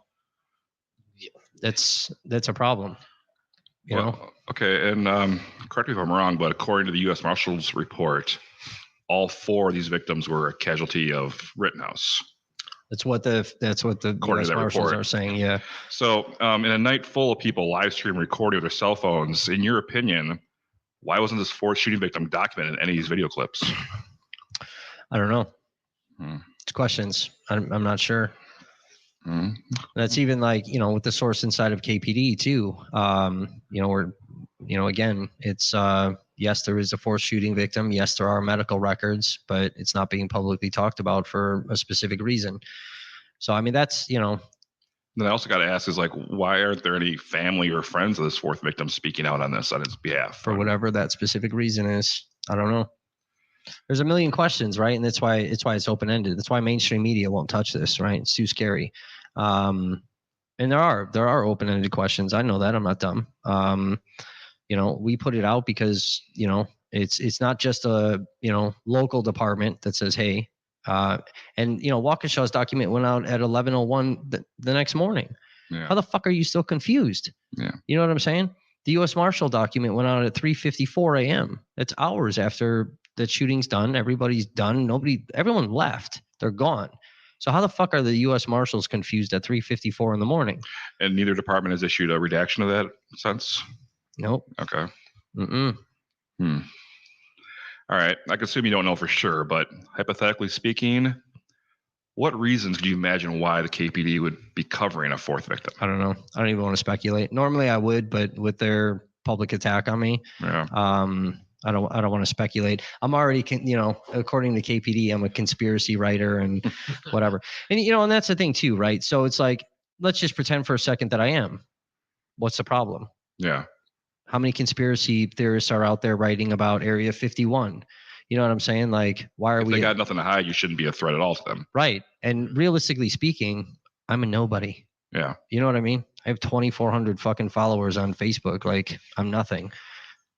that's a problem. You know? Okay. And correct me if I'm wrong, but according to the U.S. Marshals report, all 4 of these victims were a casualty of Rittenhouse. That's what the U.S. Marshals are saying. Yeah. So in a night full of people live stream recording with their cell phones, in your opinion, why wasn't this 4th shooting victim documented in any of these video clips? I don't know. It's questions. I'm not sure. That's even like, with the source inside of KPD too. Again, it's yes, there is a 4th shooting victim. Yes, there are medical records, but it's not being publicly talked about for a specific reason. So, that's, Then I also got to ask is like, why aren't there any family or friends of this 4th victim speaking out on this on his behalf? For whatever that specific reason is, I don't know. There's a million questions, right? And that's why it's open-ended. That's why mainstream media won't touch this, right? It's too scary. And there are open-ended questions. I know that. I'm not dumb. We put it out because, it's not just a, local department that says, hey, and Waukesha's document went out at 11:01 the next morning. Yeah. How the fuck are you still confused? Yeah. You know what I'm saying? The U.S. Marshal document went out at 3:54 a.m. That's hours after the shooting's done. Everybody's done. Everyone left. They're gone. So how the fuck are the U.S. Marshals confused at 3:54 in the morning? And neither department has issued a redaction of that since? Nope. Okay. All right. I can assume you don't know for sure, but hypothetically speaking, What reasons could you imagine why the KPD would be covering a fourth victim? I don't know. I don't even want to speculate. Normally I would, but with their public attack on me, Yeah. I don't want to speculate. I'm already, according to KPD, I'm a conspiracy writer and whatever. And, and that's the thing too, right? So it's like, let's just pretend for a second that I am. What's the problem? Yeah. How many conspiracy theorists are out there writing about Area 51? You know what I'm saying? Like, why are If they got nothing to hide, you shouldn't be a threat at all to them. Right. And realistically speaking, I'm a nobody. Yeah. You know what I mean? I have 2,400 fucking followers on Facebook. Like, I'm nothing.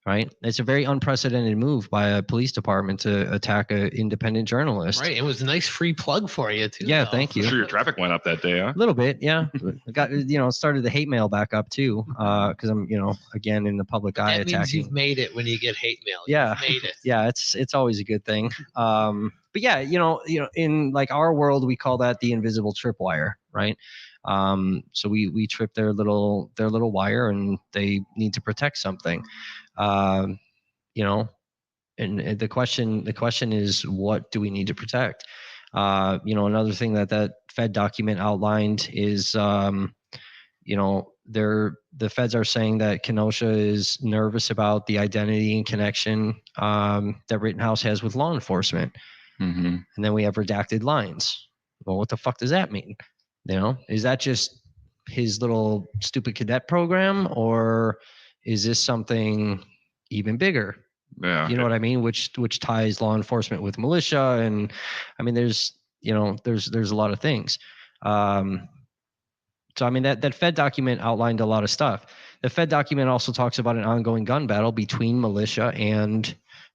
Right. It's a very unprecedented move by a police department to attack an independent journalist. Right. It was a nice free plug for you too. Yeah. Though. Thank you. I'm sure your traffic went up that day, huh? A little bit. Yeah. I got, started the hate mail back up too. Cause I'm, again, in the public eye That means attacking. you've made it when you get hate mail. Yeah. You've made it. Yeah. It's always a good thing. But yeah, in like our world, we call that the invisible tripwire. Right. So we trip their little wire and they need to protect something. And the question is, what do we need to protect? Another thing that Fed document outlined is, the feds are saying that Kenosha is nervous about the identity and connection that Rittenhouse has with law enforcement. Mm-hmm. And then we have redacted lines. Well, what the fuck does that mean? Is that just his little stupid cadet program, or is this something even bigger? Yeah. You know what I mean? Which ties law enforcement with militia, and I mean, there's a lot of things. So I mean, that Fed document outlined a lot of stuff. The Fed document also talks about an ongoing gun battle between militia and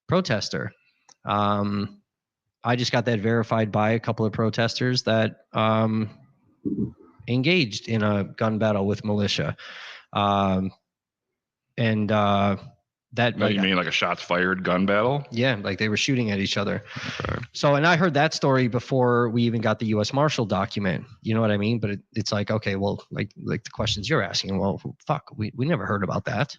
protester. I just got that verified by a couple of protesters that engaged in a gun battle with militia. That you mean like a shots fired gun battle? Yeah, like they were shooting at each other. Okay. So, and I heard that story before we even got the U.S. Marshal document. You know what I mean? But it's like, okay, well, like the questions you're asking. Well, fuck, we never heard about that.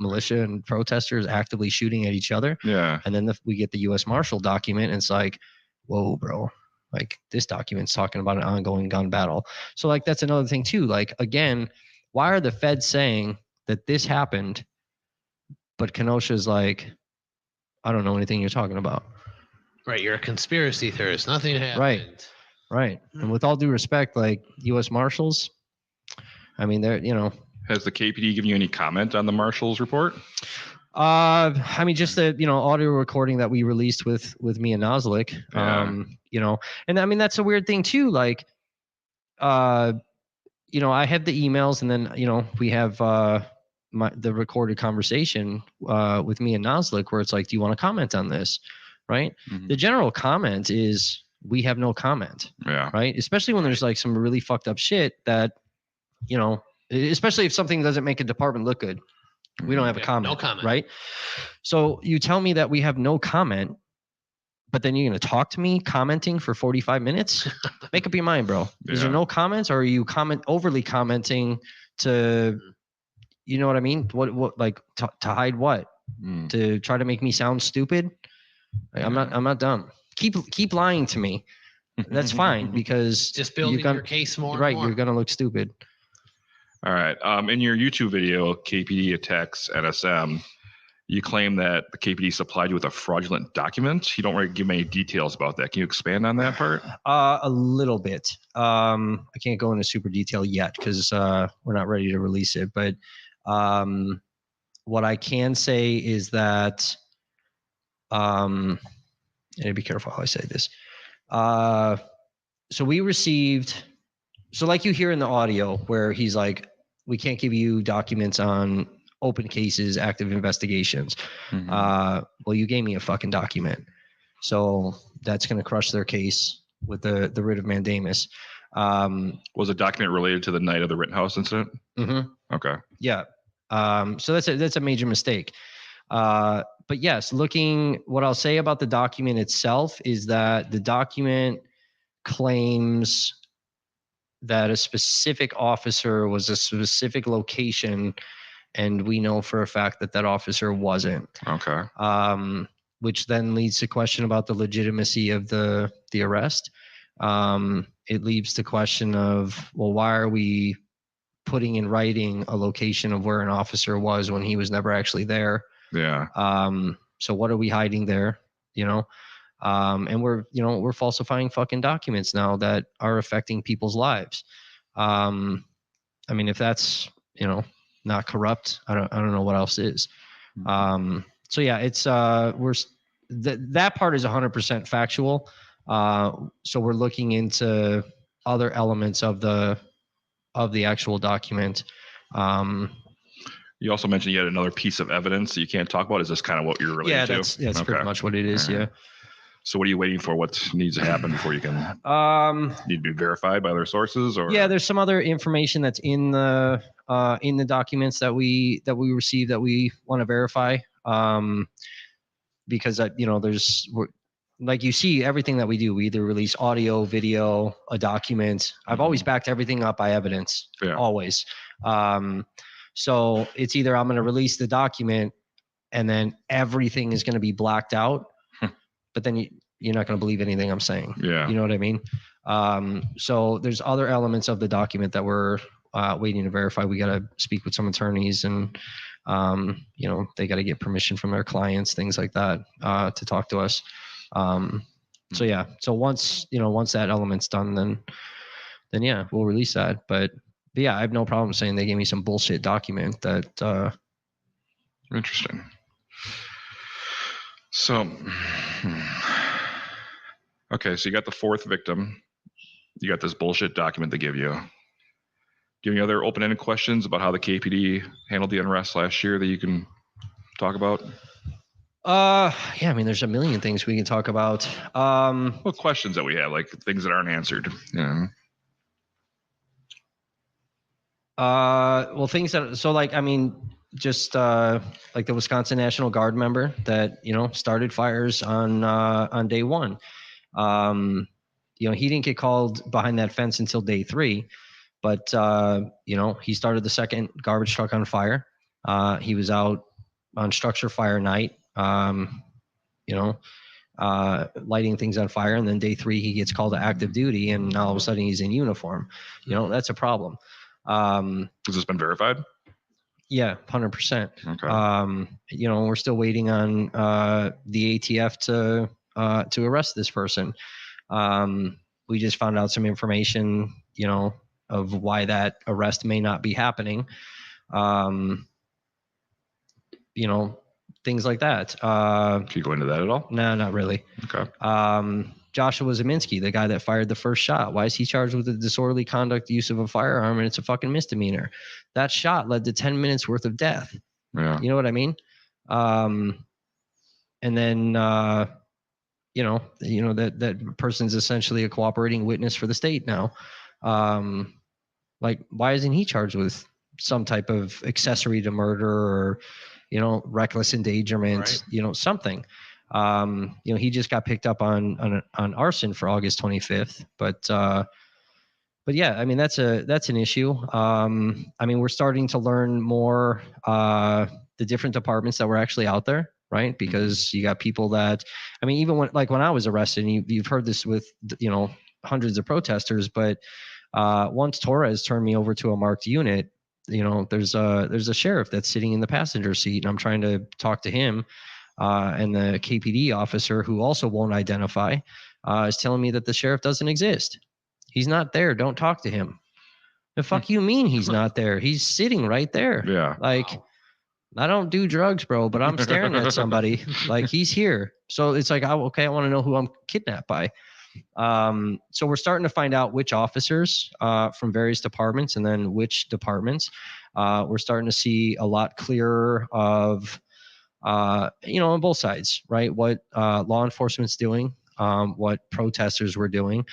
Militia and protesters actively shooting at each other. Yeah. And then we get the U.S. Marshal document, and it's like, whoa, bro. Like this document's talking about an ongoing gun battle. So, like that's another thing too. Like again, why are the feds saying that this happened? But Kenosha's like, I don't know anything you're talking about. Right, you're a conspiracy theorist. Nothing happened. Right. And with all due respect, like U.S. Marshals, I mean, they're, Has the KPD given you any comment on the Marshals report? I mean, just the, audio recording that we released with Mia Noslik, Yeah. And I mean, that's a weird thing too. Like, I have the emails, and then, we have, the recorded conversation with me and Noslik, where it's like, do you want to comment on this? Right. Mm-hmm. The general comment is we have no comment. Yeah. Right. Especially when there's like some really fucked up shit that, especially if something doesn't make a department look good, we don't have a comment. No comment. Right. So you tell me that we have no comment, but then you're going to talk to me commenting for 45 minutes. Make up your mind, bro. Is there no comments, or are you overly commenting to, you know what I mean? What like to hide what? To try to make me sound stupid? Like, I'm not dumb. Keep lying to me. That's fine, because just building your case more. Right, and more. you're gonna look stupid. All right. In your YouTube video, KPD attacks NSM, you claim that the KPD supplied you with a fraudulent document. You don't really give me any details about that. Can you expand on that part? A little bit. I can't go into super detail yet because we're not ready to release it. But what I can say is that, and be careful how I say this. So we received, so like you hear in the audio where he's like, we can't give you documents on open cases, active investigations. Mm-hmm. Well, you gave me a fucking document. So that's going to crush their case with the writ of mandamus. Was the document related to the night of the Rittenhouse incident? Mm-hmm. Okay. Yeah. So that's a major mistake. But yes, what I'll say about the document itself is that the document claims that a specific officer was a specific location, and we know for a fact that officer wasn't. Okay. Which then leads to question about the legitimacy of the arrest. it leaves the question of, well, why are we putting in writing a location of where an officer was when he was never actually there? Yeah. So what are we hiding there? And we're falsifying fucking documents now that are affecting people's lives. I mean, if that's, not corrupt, I don't know what else is. So yeah, it's that part is 100% factual. So we're looking into other elements of the actual document. You also mentioned you had another piece of evidence that you can't talk about. Is this kind of what you're relating to? That's pretty much what it is. All right. Yeah. So what are you waiting for? What needs to happen before you can need to be verified by other sources? Or yeah, there's some other information that's in the documents that we receive that we want to verify. Because like you see everything that we do, we either release audio, video, a document. I've always backed everything up by evidence. Yeah. Always. So it's either I'm going to release the document and then everything is going to be blacked out, but then you're not going to believe anything I'm saying. Yeah. You know what I mean? So there's other elements of the document that we're waiting to verify. We got to speak with some attorneys and, they got to get permission from their clients, things like that, to talk to us. So yeah, so once that element's done, then yeah, we'll release that. But yeah, I have no problem saying they gave me some bullshit document that, interesting. So, okay, so you got the fourth victim. You got this bullshit document they give you. Do you have any other open-ended questions about how the KPD handled the unrest last year that you can talk about? Yeah, I mean, there's a million things we can talk about. Well, questions that we have, like things that aren't answered. Yeah. Well, things that, so like, I mean, just like the Wisconsin National Guard member that started fires on day one. He didn't get called behind that fence until day 3, but he started the second garbage truck on fire. He was out on structure fire night, lighting things on fire, and then day 3 he gets called to active duty, and all of a sudden he's in uniform. That's a problem. Has this been verified? Yeah, 100%. Okay. We're still waiting on the ATF to arrest this person. We just found out some information, of why that arrest may not be happening. Things like that. Can you go into that at all? No, not really. Okay. Joshua Zeminski, the guy that fired the first shot, why is he charged with the disorderly conduct use of a firearm, and it's a fucking misdemeanor? That shot led to 10 minutes worth of death. Yeah. You know what I mean? And then that person's essentially a cooperating witness for the state now. Like, why isn't he charged with some type of accessory to murder or reckless endangerment, right. Something. He just got picked up on arson for August 25th, but yeah, I mean, that's an issue. I mean, we're starting to learn more the different departments that were actually out there, right? Because you got people that, I mean, even when I was arrested, and you've heard this with hundreds of protesters, but once Torres turned me over to a marked unit, there's a sheriff that's sitting in the passenger seat, and I'm trying to talk to him, and the KPD officer, who also won't identify, is telling me that the sheriff doesn't exist. He's not there. Don't talk to him. The fuck you mean he's not there? He's sitting right there. Yeah. Like, I don't do drugs, bro, but I'm staring at somebody. Like, he's here. So it's like, okay, I want to know who I'm kidnapped by. So we're starting to find out which officers from various departments, and then which departments. We're starting to see a lot clearer of, on both sides, right? What law enforcement's doing, what protesters were doing,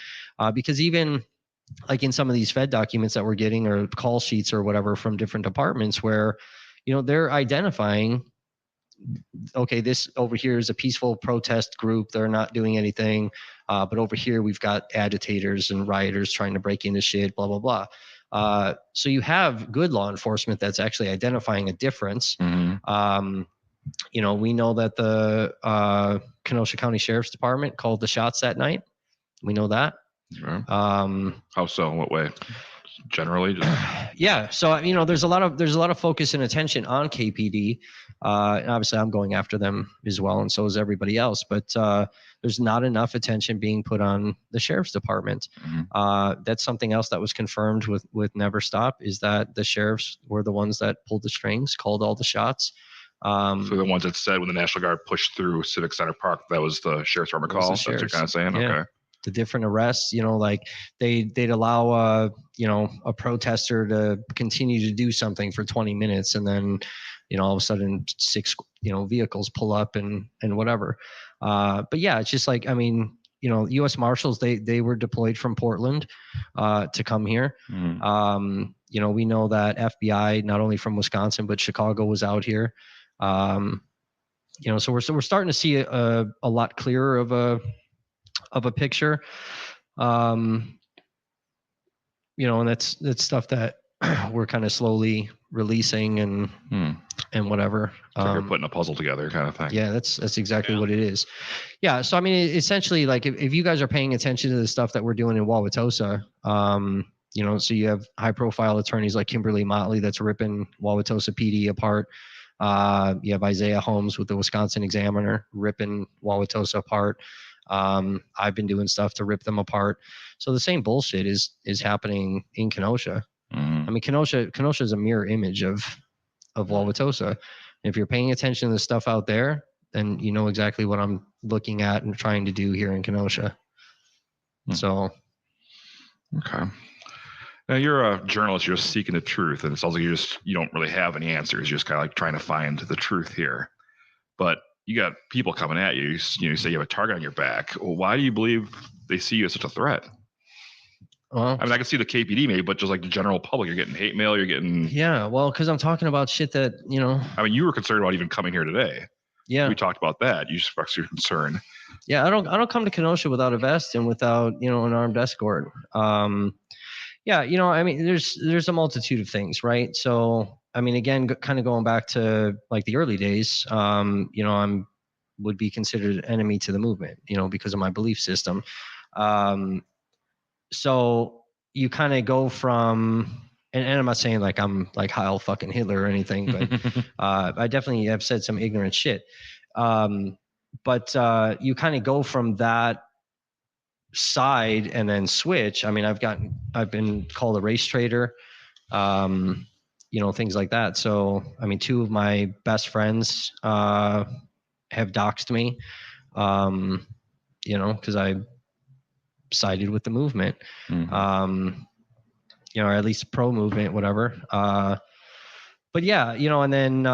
because even like in some of these Fed documents that we're getting, or call sheets or whatever from different departments, where they're identifying, okay, this over here is a peaceful protest group, they're not doing anything, but over here we've got agitators and rioters trying to break into shit, blah blah blah. So you have good law enforcement that's actually identifying a difference. Mm-hmm. We know that the Kenosha County Sheriff's Department called the shots that night. We know that. Okay. How so? In what way? Generally, just Yeah. So there's a lot of focus and attention on KPD. And obviously, I'm going after them as well, and so is everybody else. But there's not enough attention being put on the sheriff's department. That's something else that was confirmed with Never Stop, is that the sheriffs were the ones that pulled the strings, called all the shots. so the ones that said when the National Guard pushed through Civic Center Park, that was the sheriff's department call. That's what you're kind of saying. Yeah. Okay. The different arrests, like they'd allow a protester to continue to do something for 20 minutes, and then all of a sudden 6 vehicles pull up and whatever. But yeah, it's just like, U.S. Marshals, they were deployed from Portland to come here. We know that FBI, not only from Wisconsin but Chicago, was out here. So we're starting to see a lot clearer of a picture. And that's stuff that we're kind of slowly releasing and whatever. So you're putting a puzzle together, kind of thing. Yeah, that's exactly what it is. Yeah. So essentially, like if you guys are paying attention to the stuff that we're doing in Wauwatosa, so you have high profile attorneys like Kimberly Motley that's ripping Wauwatosa PD apart. You have Isaiah Holmes with the Wisconsin Examiner ripping Wauwatosa apart. I've been doing stuff to rip them apart. So the same bullshit is happening in Kenosha. Kenosha is a mirror image of Wauwatosa. If you're paying attention to the stuff out there, then you know exactly what I'm looking at and trying to do here in Kenosha. So. Okay. Now you're a journalist. You're just seeking the truth, and it sounds like you don't really have any answers. You're just kind of like trying to find the truth here. But you got people coming at you. You say you have a target on your back. Well, why do you believe they see you as such a threat? Well, I can see the KPD maybe, but just like the general public, you're getting hate mail. You're getting because I'm talking about shit that you were concerned about even coming here today. Yeah, we talked about that. You expressed your concern. Yeah, I don't come to Kenosha without a vest and without an armed escort. There's a multitude of things, right? So again, kind of going back to like the early days, would be considered an enemy to the movement, because of my belief system. So you kind of go from, and I'm not saying like I'm like Heil fucking Hitler or anything, but I definitely have said some ignorant shit. But you kind of go from that side and then switch. I've been called a race traitor, things like that. So, 2 of my best friends have doxed me, because I sided with the movement, or at least pro movement, whatever. But yeah, and then,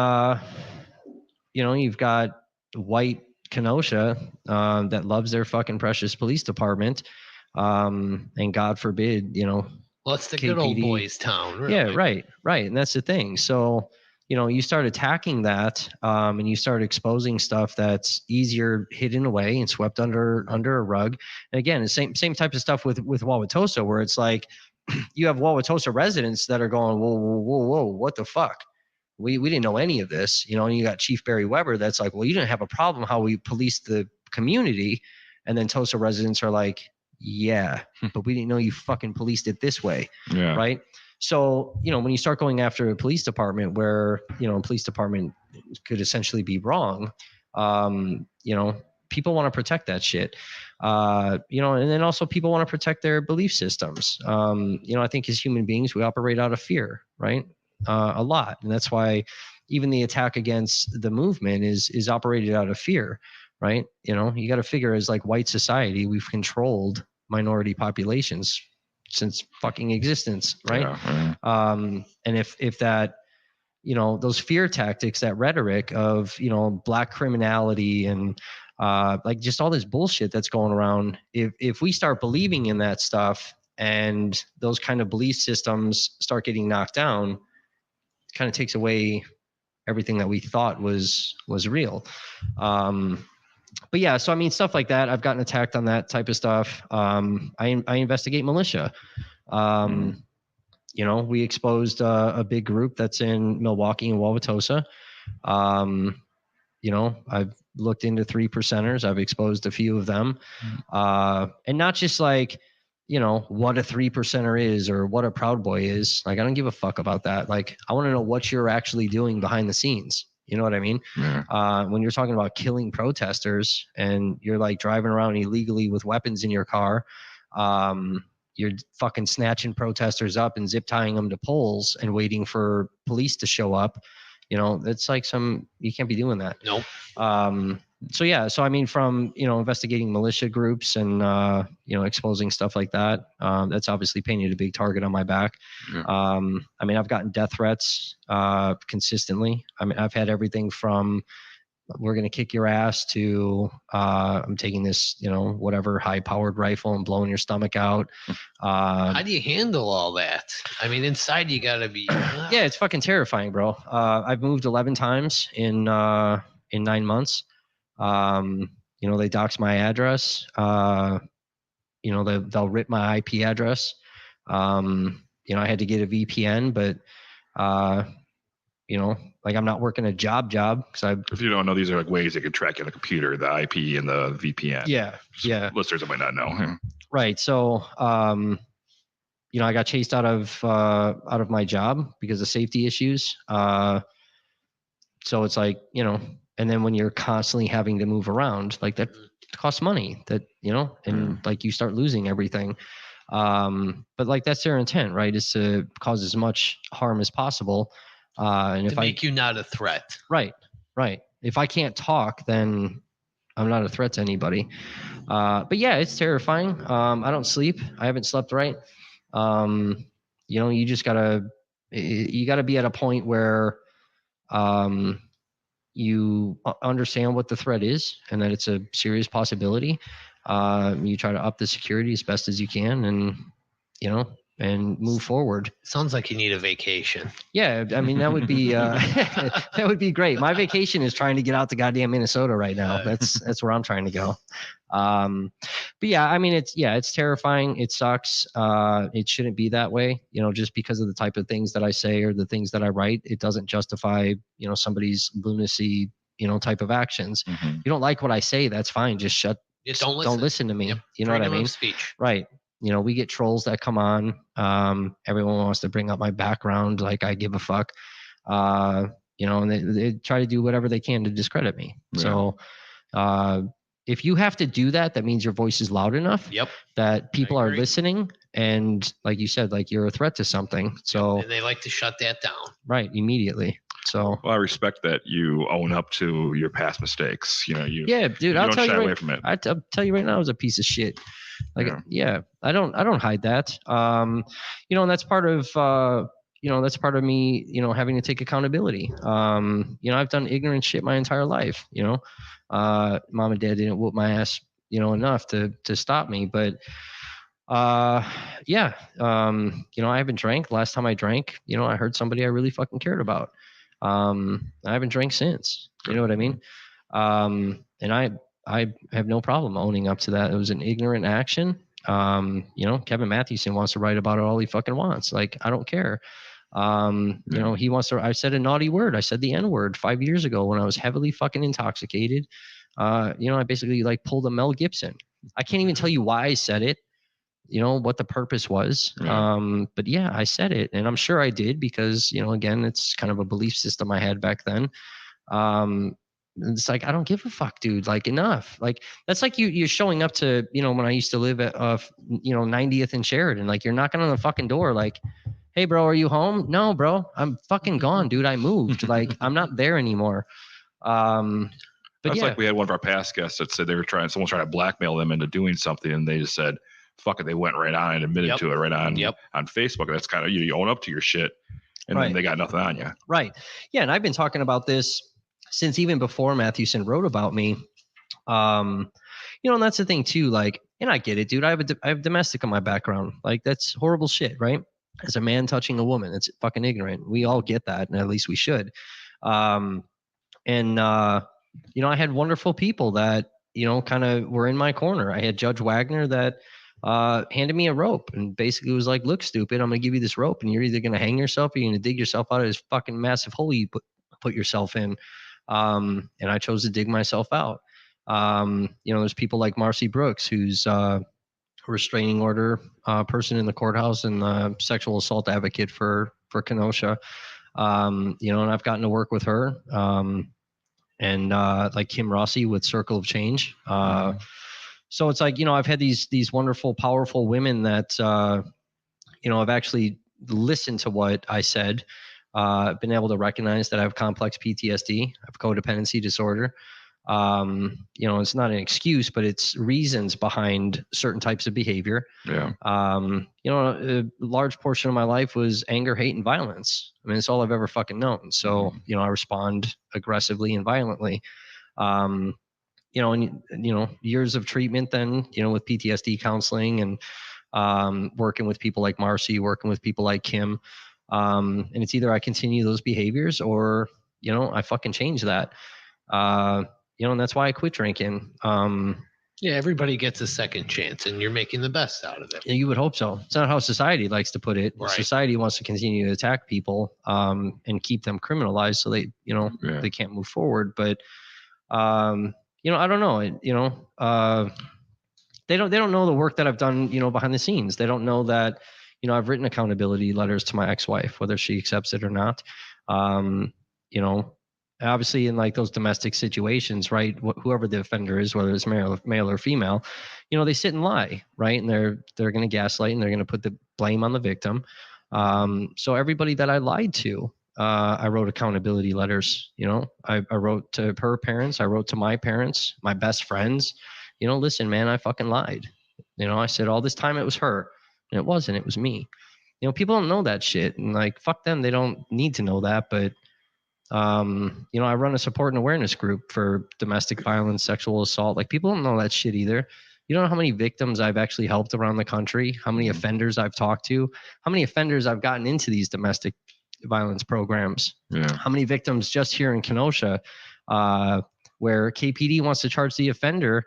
you've got white Kenosha that loves their fucking precious police department. And God forbid, well, it's the KPD. Good old boys town. Really. Yeah, right. And that's the thing. So, you start attacking that, and you start exposing stuff that's easier hidden away and swept under a rug. And again, the same type of stuff with Wauwatosa, where it's like you have Wauwatosa residents that are going, whoa, what the fuck? We didn't know any of this, and you got Chief Barry Weber that's like, well, you didn't have a problem how we policed the community. And then Tosa residents are like, yeah, but we didn't know you fucking policed it this way. Yeah. Right. So, when you start going after a police department where, a police department could essentially be wrong, people want to protect that shit. And then also people want to protect their belief systems. I think as human beings, we operate out of fear, right? A lot. And that's why even the attack against the movement is operated out of fear, right? You got to figure as like white society, we've controlled minority populations since fucking existence, right? Yeah. And if that, those fear tactics, that rhetoric of, black criminality and like just all this bullshit that's going around, if we start believing in that stuff and those kind of belief systems start getting knocked down, it kind of takes away everything that we thought was real. But yeah, so stuff like that. I've gotten attacked on that type of stuff. I investigate militia. We exposed a big group that's in Milwaukee and Wauwatosa. I've looked into 3 percenters. I've exposed a few of them, and not just like, what a 3%er is or what a Proud Boy is. Like, I don't give a fuck about that. Like, I want to know what you're actually doing behind the scenes. You know what I mean? Yeah. When you're talking about killing protesters and you're like driving around illegally with weapons in your car, you're fucking snatching protesters up and zip tying them to poles and waiting for police to show up. It's like you can't be doing that. Nope. So yeah, so I mean, from investigating militia groups and exposing stuff like that, that's obviously painted a big target on my back. Yeah. I mean, I've gotten death threats consistently. I mean, I've had everything from "we're gonna kick your ass" to "I'm taking this whatever high-powered rifle and blowing your stomach out." How do you handle all that? I mean, inside you gotta be. Yeah, it's fucking terrifying, bro. I've moved 11 times in 9 months. They dox my address. They'll rip my IP address. I had to get a VPN, but like, I'm not working a job because if you don't know, these are like ways they can track you on the computer, the IP and the VPN. Yeah. Listeners that might not know. Right. So, I got chased out of my job because of safety issues. So it's like, and then when you're constantly having to move around, like, that costs money, and like, you start losing everything. But like, that's their intent, right? Is to cause as much harm as possible. And to make you not a threat. Right. If I can't talk, then I'm not a threat to anybody. But yeah, it's terrifying. I don't sleep. I haven't slept right. You just gotta be at a point where you understand what the threat is and that it's a serious possibility. You try to up the security as best as you can, and move forward. Sounds like you need a vacation. Yeah, I mean, that would be that would be great. My vacation is trying to get out to goddamn Minnesota right now. That's where I'm trying to go. But yeah, I mean, it's terrifying. It sucks. It shouldn't be that way. Just because of the type of things that I say or the things that I write, it doesn't justify somebody's lunacy type of actions. Mm-hmm. You don't like what I say, that's fine. Just don't listen to me. Yep. You know what I mean? Speech. Right. We get trolls that come on. Everyone wants to bring up my background, like I give a fuck. And they try to do whatever they can to discredit me. Yeah. So if you have to do that, that means your voice is loud enough. Yep. That people are listening, and like you said, like, you're a threat to something. So and they like to shut that down. Right, immediately. So I respect that you own up to your past mistakes. Yeah, dude. I'll tell you away from it. I'll tell you right now, I was a piece of shit. Like, yeah, I don't hide that. And that's part of me, having to take accountability. I've done ignorant shit my entire life. Mom and dad didn't whoop my ass, enough to stop me. But I haven't drank. Last time I drank, I heard somebody I really fucking cared about. I haven't drank since. You know what I mean? And I have no problem owning up to that. It was an ignorant action. Kevin Mathewson wants to write about it all he fucking wants. Like, I don't care. He wants to. I said a naughty word. I said the N-word 5 years ago when I was heavily fucking intoxicated. I basically like pulled a Mel Gibson. I can't even tell you why I said it. What the purpose was. But yeah, I said it, and I'm sure I did because, again, it's kind of a belief system I had back then. It's like, I don't give a fuck, dude. Like, enough. Like, that's like you're showing up to, when I used to live at 90th and Sheridan, like, you're knocking on the fucking door, like, hey bro, are you home? No, bro, I'm fucking gone, dude. I moved. Like, I'm not there anymore. But that's like, we had one of our past guests that said someone trying to blackmail them into doing something, and they just said, fuck it. They went right on and admitted to it right on Facebook. And that's kind of, you own up to your shit, and then they got nothing on you. Right. Yeah. And I've been talking about this since even before Mathewson wrote about me. And that's the thing too, like, and I get it, dude. I have domestic in my background. Like, that's horrible shit, right? As a man touching a woman, it's fucking ignorant. We all get that, and at least we should. I had wonderful people that, kind of were in my corner. I had Judge Wagner that handed me a rope and basically was like, look, stupid, I'm going to give you this rope, and you're either going to hang yourself or you're going to dig yourself out of this fucking massive hole you put yourself in. And I chose to dig myself out. There's people like Marcy Brooks, who's restraining order person in the courthouse and the sexual assault advocate for Kenosha. You know, and I've gotten to work with her. And like Kim Rossi with Circle of Change. So it's like, you know, I've had these wonderful, powerful women that, you know, have actually listened to what I said, been able to recognize that I have complex PTSD, I have codependency disorder. You know, it's not an excuse, but it's reasons behind certain types of behavior. Yeah. You know, a large portion of my life was anger, hate, and violence. I mean, it's all I've ever fucking known. So, you know, I respond aggressively and violently. You know, and, you know, years of treatment then, you know, with PTSD counseling and working with people like Marcy, working with people like Kim. And it's either I continue those behaviors or, you know, I fucking change that. You know, and that's why I quit drinking. Yeah, everybody gets a second chance, and you're making the best out of it. You would hope so. It's not how society likes to put it. Right. Society wants to continue to attack people and keep them criminalized so they, you know, they can't move forward. But, you know, I don't know. You know, they don't know the work that I've done, you know, behind the scenes. They don't know that, you know, I've written accountability letters to my ex-wife, whether she accepts it or not. You know, obviously in like those domestic situations, right? Whoever the offender is, whether it's male or female, you know, they sit and lie, right? And they're going to gaslight and they're going to put the blame on the victim. So everybody that I lied to, I wrote accountability letters. You know, I wrote to her parents. I wrote to my parents, my best friends. You know, listen, man, I fucking lied. You know, I said all this time it was her, and it wasn't. It was me. You know, people don't know that shit, and like, fuck them. They don't need to know that, but. You know, I run a support and awareness group for domestic violence, sexual assault. Like, people don't know that shit either. You don't know how many victims I've actually helped around the country, how many offenders I've talked to, how many offenders I've gotten into these domestic violence programs, how many victims just here in Kenosha, where KPD wants to charge the offender,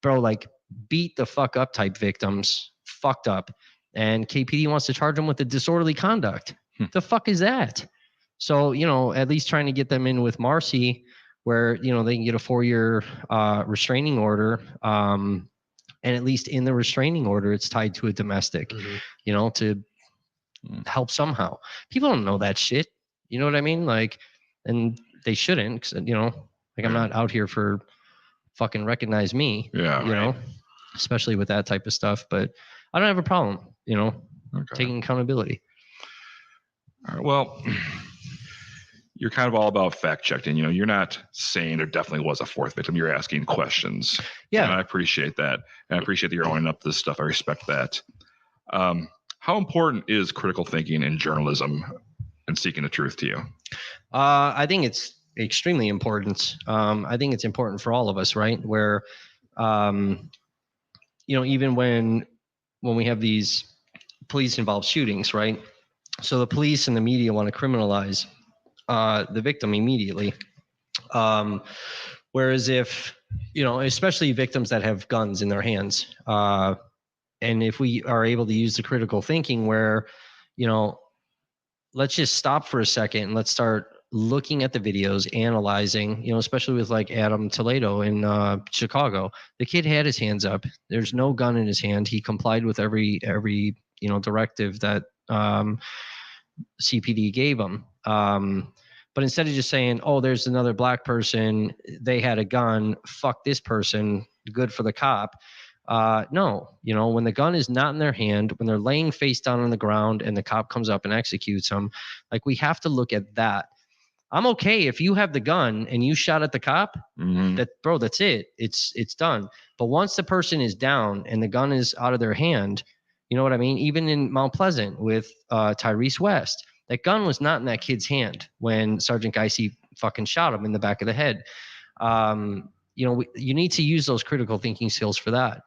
bro, like beat the fuck up type victims, fucked up. And KPD wants to charge them with the disorderly conduct. The fuck is that? So, you know, at least trying to get them in with Marcy where, you know, they can get a 4-year restraining order. And at least in the restraining order, it's tied to a domestic, you know, to help somehow. People don't know that shit. You know what I mean? Like, and they shouldn't, 'cause, you know, like I'm not out here for fucking recognize me, you know, especially with that type of stuff. But I don't have a problem, you know, taking accountability. All right, well, you're kind of all about fact checking. You know, you're not saying there definitely was a fourth victim. You're asking questions. Yeah. And I appreciate that. And I appreciate that you're owning up to this stuff. I respect that. How important is critical thinking in journalism and seeking the truth to you? I think it's extremely important. I think it's important for all of us, right? Where, you know, even when we have these police involved shootings, right? So the police and the media want to criminalize the victim immediately. Whereas if, you know, especially victims that have guns in their hands, and if we are able to use the critical thinking where, you know, let's just stop for a second and let's start looking at the videos, analyzing, you know, especially with like Adam Toledo in Chicago. The kid had his hands up. There's no gun in his hand. He complied with every you know, directive that CPD gave him. But instead of just saying, oh, there's another black person, they had a gun, fuck this person, good for the cop. No, you know, when the gun is not in their hand, when they're laying face down on the ground and the cop comes up and executes them, like, we have to look at that. I'm okay if you have the gun and you shot at the cop, that, bro, that's it. It's done. But once the person is down and the gun is out of their hand, you know what I mean? Even in Mount Pleasant with Tyrese West, that gun was not in that kid's hand when Sergeant Geisey fucking shot him in the back of the head. You know, you need to use those critical thinking skills for that.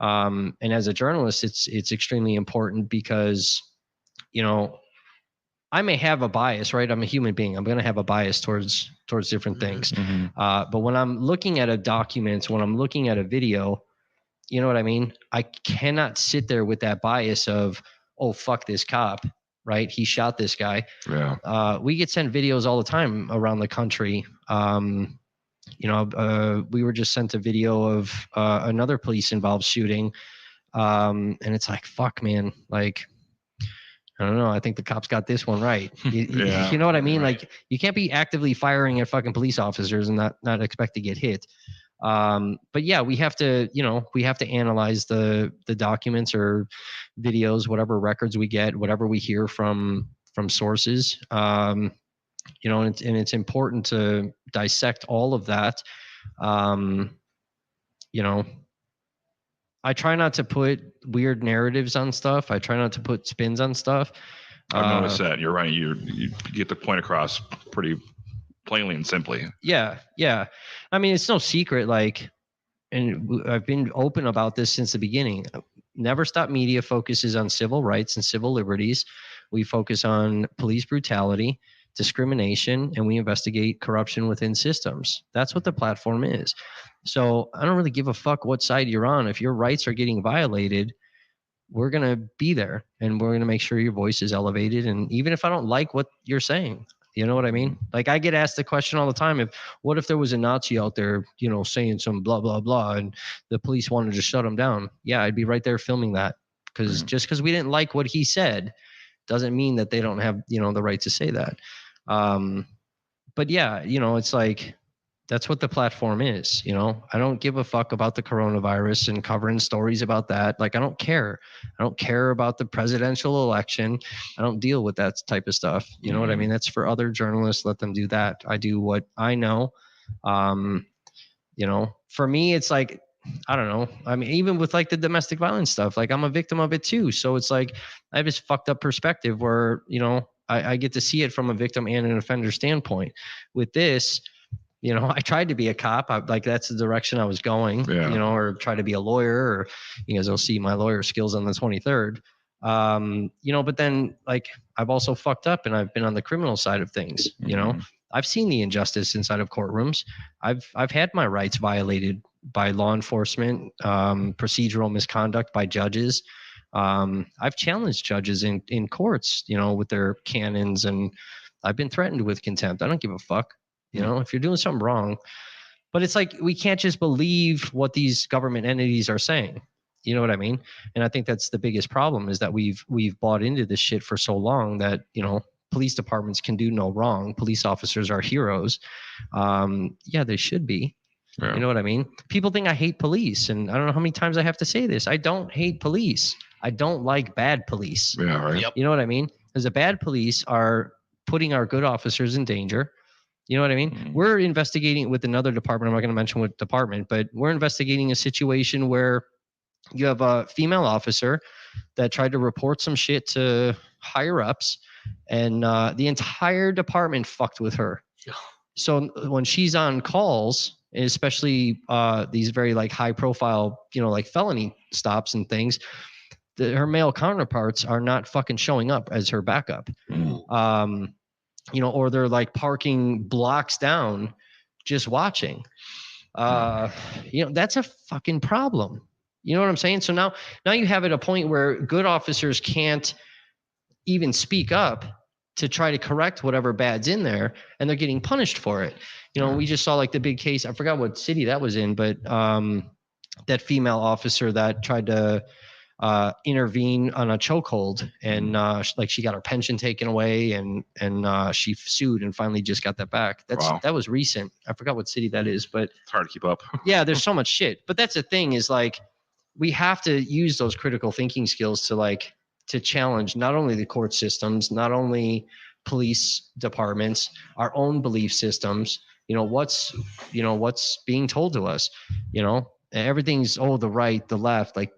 And as a journalist, it's extremely important because, you know, I may have a bias, right? I'm a human being. I'm going to have a bias towards different things. But when I'm looking at a document, when I'm looking at a video, you know what I mean? I cannot sit there with that bias of, oh, fuck this cop, right? He shot this guy. Yeah. We get sent videos all the time around the country. You know, we were just sent a video of another police involved shooting. And it's like, fuck, man. Like, I don't know. I think the cops got this one right. Yeah. You know what I mean? Right. Like, you can't be actively firing at fucking police officers and not expect to get hit. But yeah, we have to analyze the documents or videos, whatever records we get, whatever we hear from sources. And it's important to dissect all of that. I try not to put weird narratives on stuff. I try not to put spins on stuff. I've noticed that. You're right. You get the point across pretty plainly and simply. Yeah. I mean, it's no secret. Like, and I've been open about this since the beginning. Never Stop Media focuses on civil rights and civil liberties. We focus on police brutality, discrimination, and we investigate corruption within systems. That's what the platform is. So I don't really give a fuck what side you're on. If your rights are getting violated, we're going to be there and we're going to make sure your voice is elevated. And even if I don't like what you're saying, you know what I mean? Like, I get asked the question all the time, what if there was a Nazi out there, saying some blah, blah, blah, and the police wanted to shut him down? Yeah, I'd be right there filming that. Because just because we didn't like what he said doesn't mean that they don't have, the right to say that. But yeah, it's like, that's what the platform is. I don't give a fuck about the coronavirus and covering stories about that. Like, I don't care. I don't care about the presidential election. I don't deal with that type of stuff. You know what I mean? That's for other journalists. Let them do that. I do what I know. For me, it's like, I don't know. I mean, even with like the domestic violence stuff, like, I'm a victim of it too. So it's like, I have this fucked up perspective where, I get to see it from a victim and an offender standpoint. With this, I tried to be a cop. That's the direction I was going, or try to be a lawyer, or you guys will see my lawyer skills on the 23rd. But then, like, I've also fucked up and I've been on the criminal side of things. I've seen the injustice inside of courtrooms. I've had my rights violated by law enforcement, procedural misconduct by judges. I've challenged judges in courts, with their canons, and I've been threatened with contempt. I don't give a fuck. If you're doing something wrong, but it's like, we can't just believe what these government entities are saying. You know what I mean? And I think that's the biggest problem, is that we've bought into this shit for so long that, police departments can do no wrong. Police officers are heroes. Yeah, they should be. Yeah. You know what I mean? People think I hate police, and I don't know how many times I have to say this. I don't hate police. I don't like bad police. Yeah, right. Yep. You know what I mean? Because the bad police are putting our good officers in danger. You know what I mean? Mm-hmm. We're investigating with another department. I'm not going to mention what department, but we're investigating a situation where you have a female officer that tried to report some shit to higher ups, and the entire department fucked with her. So when she's on calls, especially these very like high profile, like felony stops and things, her male counterparts are not fucking showing up as her backup. Mm. Or they're like parking blocks down, just watching. That's a fucking problem. You know what I'm saying? So now you have at a point where good officers can't even speak up to try to correct whatever bad's in there, and they're getting punished for it. We just saw like the big case. I forgot what city that was in, but that female officer that tried to intervene on a chokehold, and like she got her pension taken away, and she sued and finally just got that back. That was recent. I forgot what city that is, but it's hard to keep up. Yeah, there's so much shit. But that's the thing, is like, we have to use those critical thinking skills to challenge not only the court systems, not only police departments, our own belief systems. What's being told to us. Everything's the right, the left, like,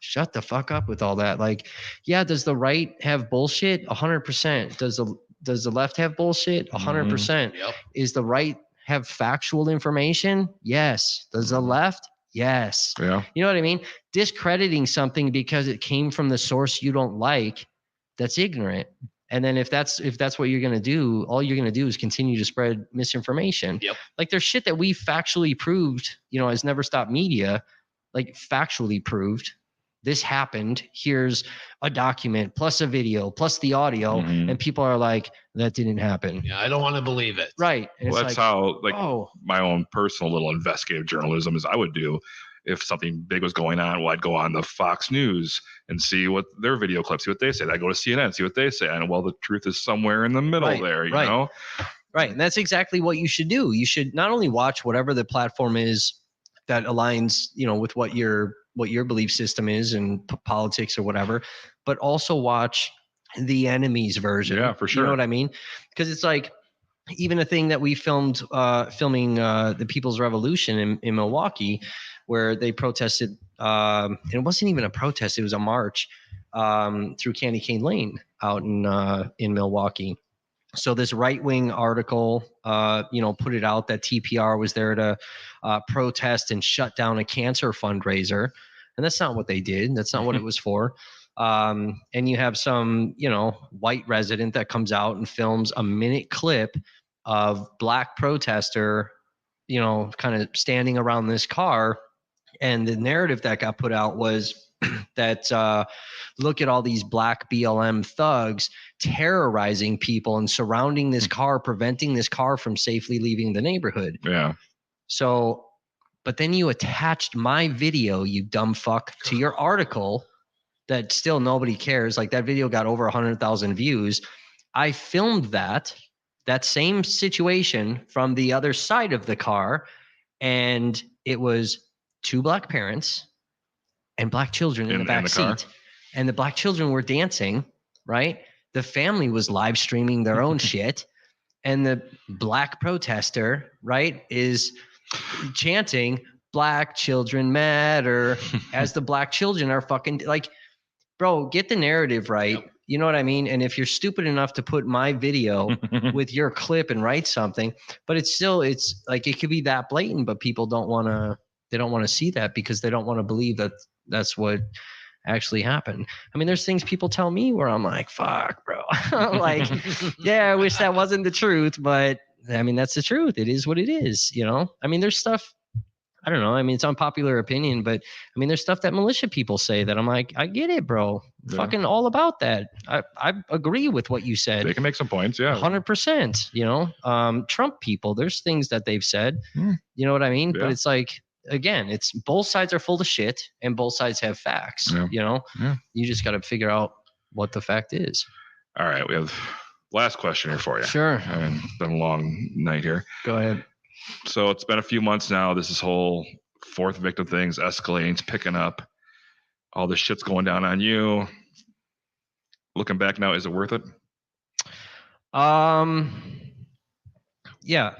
shut the fuck up with all that. Like, yeah, does the right have bullshit? 100%. Does the left have bullshit? 100%. Mm-hmm. Yep. Is the right have factual information? Yes. Does the left? Yes. Yeah. You know what I mean? Discrediting something because it came from the source you don't like, that's ignorant. And then if that's what you're going to do, all you're going to do is continue to spread misinformation. Yep. Like, there's shit that we factually proved, as Never Stop Media, like, factually proved. This happened. Here's a document plus a video plus the audio, and people are like, that didn't happen. Yeah, I don't want to believe it. Right. And well, that's like, how my own personal little investigative journalism is. I would do if something big was going on, well, I'd go on the Fox News and see what their video clips, see what they say. I'd go to CNN, see what they say. And well, the truth is somewhere in the middle there, you know? Right. And that's exactly what you should do. You should not only watch whatever the platform is that aligns, you know, with what your belief system is and politics or whatever, but also watch the enemy's version. Yeah, for sure. You know what I mean? Because it's like, even a thing that we filmed filming the People's Revolution in Milwaukee, where they protested, and it wasn't even a protest, it was a march through Candy Cane Lane out in Milwaukee. So this right-wing article, you know, put it out that TPR was there to protest and shut down a cancer fundraiser. And that's not what they did. That's not what it was for. And you have some, you know, white resident that comes out and films a minute clip of black protester, you know, kind of standing around this car. And the narrative that got put out was that look at all these black BLM thugs terrorizing people and surrounding this car, preventing this car from safely leaving the neighborhood. Yeah. So, but then you attached my video, you dumb fuck, to your article that still nobody cares. Like that video got over 100,000 views. I filmed that same situation from the other side of the car, and it was two black parents and black children in the back seat, and the black children were dancing, right? The family was live streaming their own shit, and the black protester, right, is chanting "Black Children Matter" as the black children are fucking like, bro, get the narrative right. Yep. You know what I mean? And if you're stupid enough to put my video with your clip and write something, but it's like it could be that blatant, but people don't want to see that because they don't want to believe that that's what actually happened. I mean, there's things people tell me where I'm like, fuck, bro. Like, yeah, I wish that wasn't the truth, but I mean, that's the truth. It is what it is, you know? I mean, there's stuff, I don't know. I mean, it's unpopular opinion, but I mean, there's stuff that militia people say that I'm like, I get it, bro. Yeah. Fucking all about that. I agree with what you said. They can make some points, yeah. 100%, you know? Trump people, there's things that they've said, you know what I mean? Yeah. But it's like, again, it's both sides are full of shit and both sides have facts, you know? Yeah. You just got to figure out what the fact is. All right. We have last question here for you. Sure. And it's been a long night here. Go ahead. So it's been a few months now. This whole fourth victim thing's escalating, it's picking up. All this shit's going down on you. Looking back now, is it worth it? Yeah.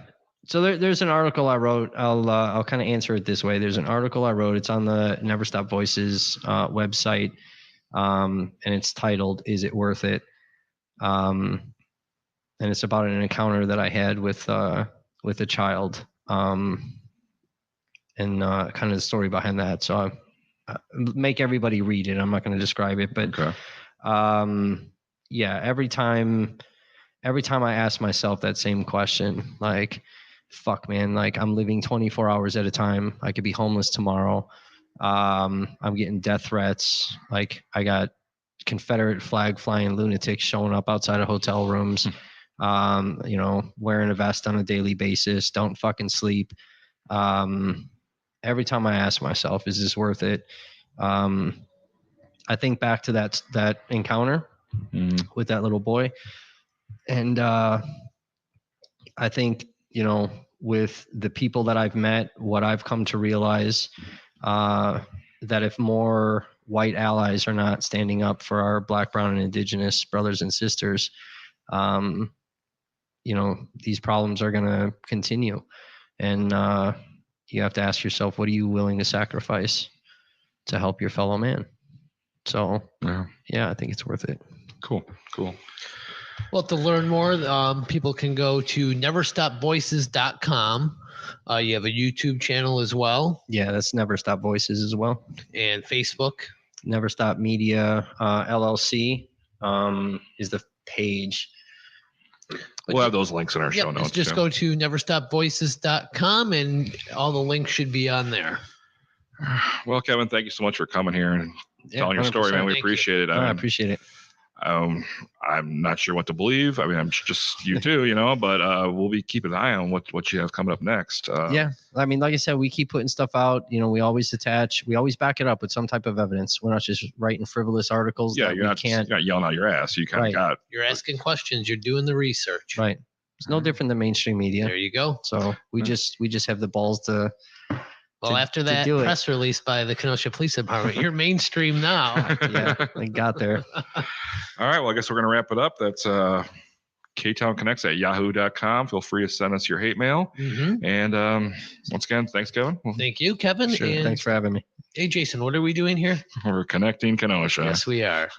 So there's an article I wrote. I'll kind of answer it this way. There's an article I wrote. It's on the Never Stop Voices website, and it's titled "Is It Worth It?" And it's about an encounter that I had with a child, and kind of the story behind that. So I make everybody read it. I'm not going to describe it, but yeah, every time I ask myself that same question, like, fuck, man, like I'm living 24 hours at a time. I could be homeless tomorrow. I'm getting death threats. Like I got Confederate flag flying lunatics showing up outside of hotel rooms. You know, wearing a vest on a daily basis, don't fucking sleep. Every time I ask myself, is this worth it? I think back to that encounter with that little boy. And I think, you know, with the people that I've met, what I've come to realize, that if more white allies are not standing up for our Black, brown, and indigenous brothers and sisters, you know, these problems are going to continue. And you have to ask yourself, what are you willing to sacrifice to help your fellow man? So, yeah, I think it's worth it. Cool. Well, to learn more, people can go to neverstopvoices.com. You have a YouTube channel as well. Yeah, that's Never Stop Voices as well. And Facebook. Never Stop Media LLC is the page. We'll have those links in our show notes. Just go to neverstopvoices.com and all the links should be on there. Well, Kevin, thank you so much for coming here and telling your story, man. We appreciate it. I appreciate it. I'm not sure what to believe. I mean, I'm just you too, but we'll be keeping an eye on what you have coming up next. Yeah. I mean, like I said, we keep putting stuff out. We always we always back it up with some type of evidence. We're not just writing frivolous articles. Yeah, that you're not yelling out your ass. You kind of got. You're asking questions. You're doing the research. Right. It's no different than mainstream media. There you go. So we just have the balls to. Well, after that press release by the Kenosha Police Department, you're mainstream now. Yeah, I got there. All right. Well, I guess we're going to wrap it up. That's ktownconnects@yahoo.com. Feel free to send us your hate mail. Mm-hmm. And once again, thanks, Kevin. Thank you, Kevin. Sure. And thanks for having me. hey, Jason, what are we doing here? We're connecting Kenosha. Yes, we are.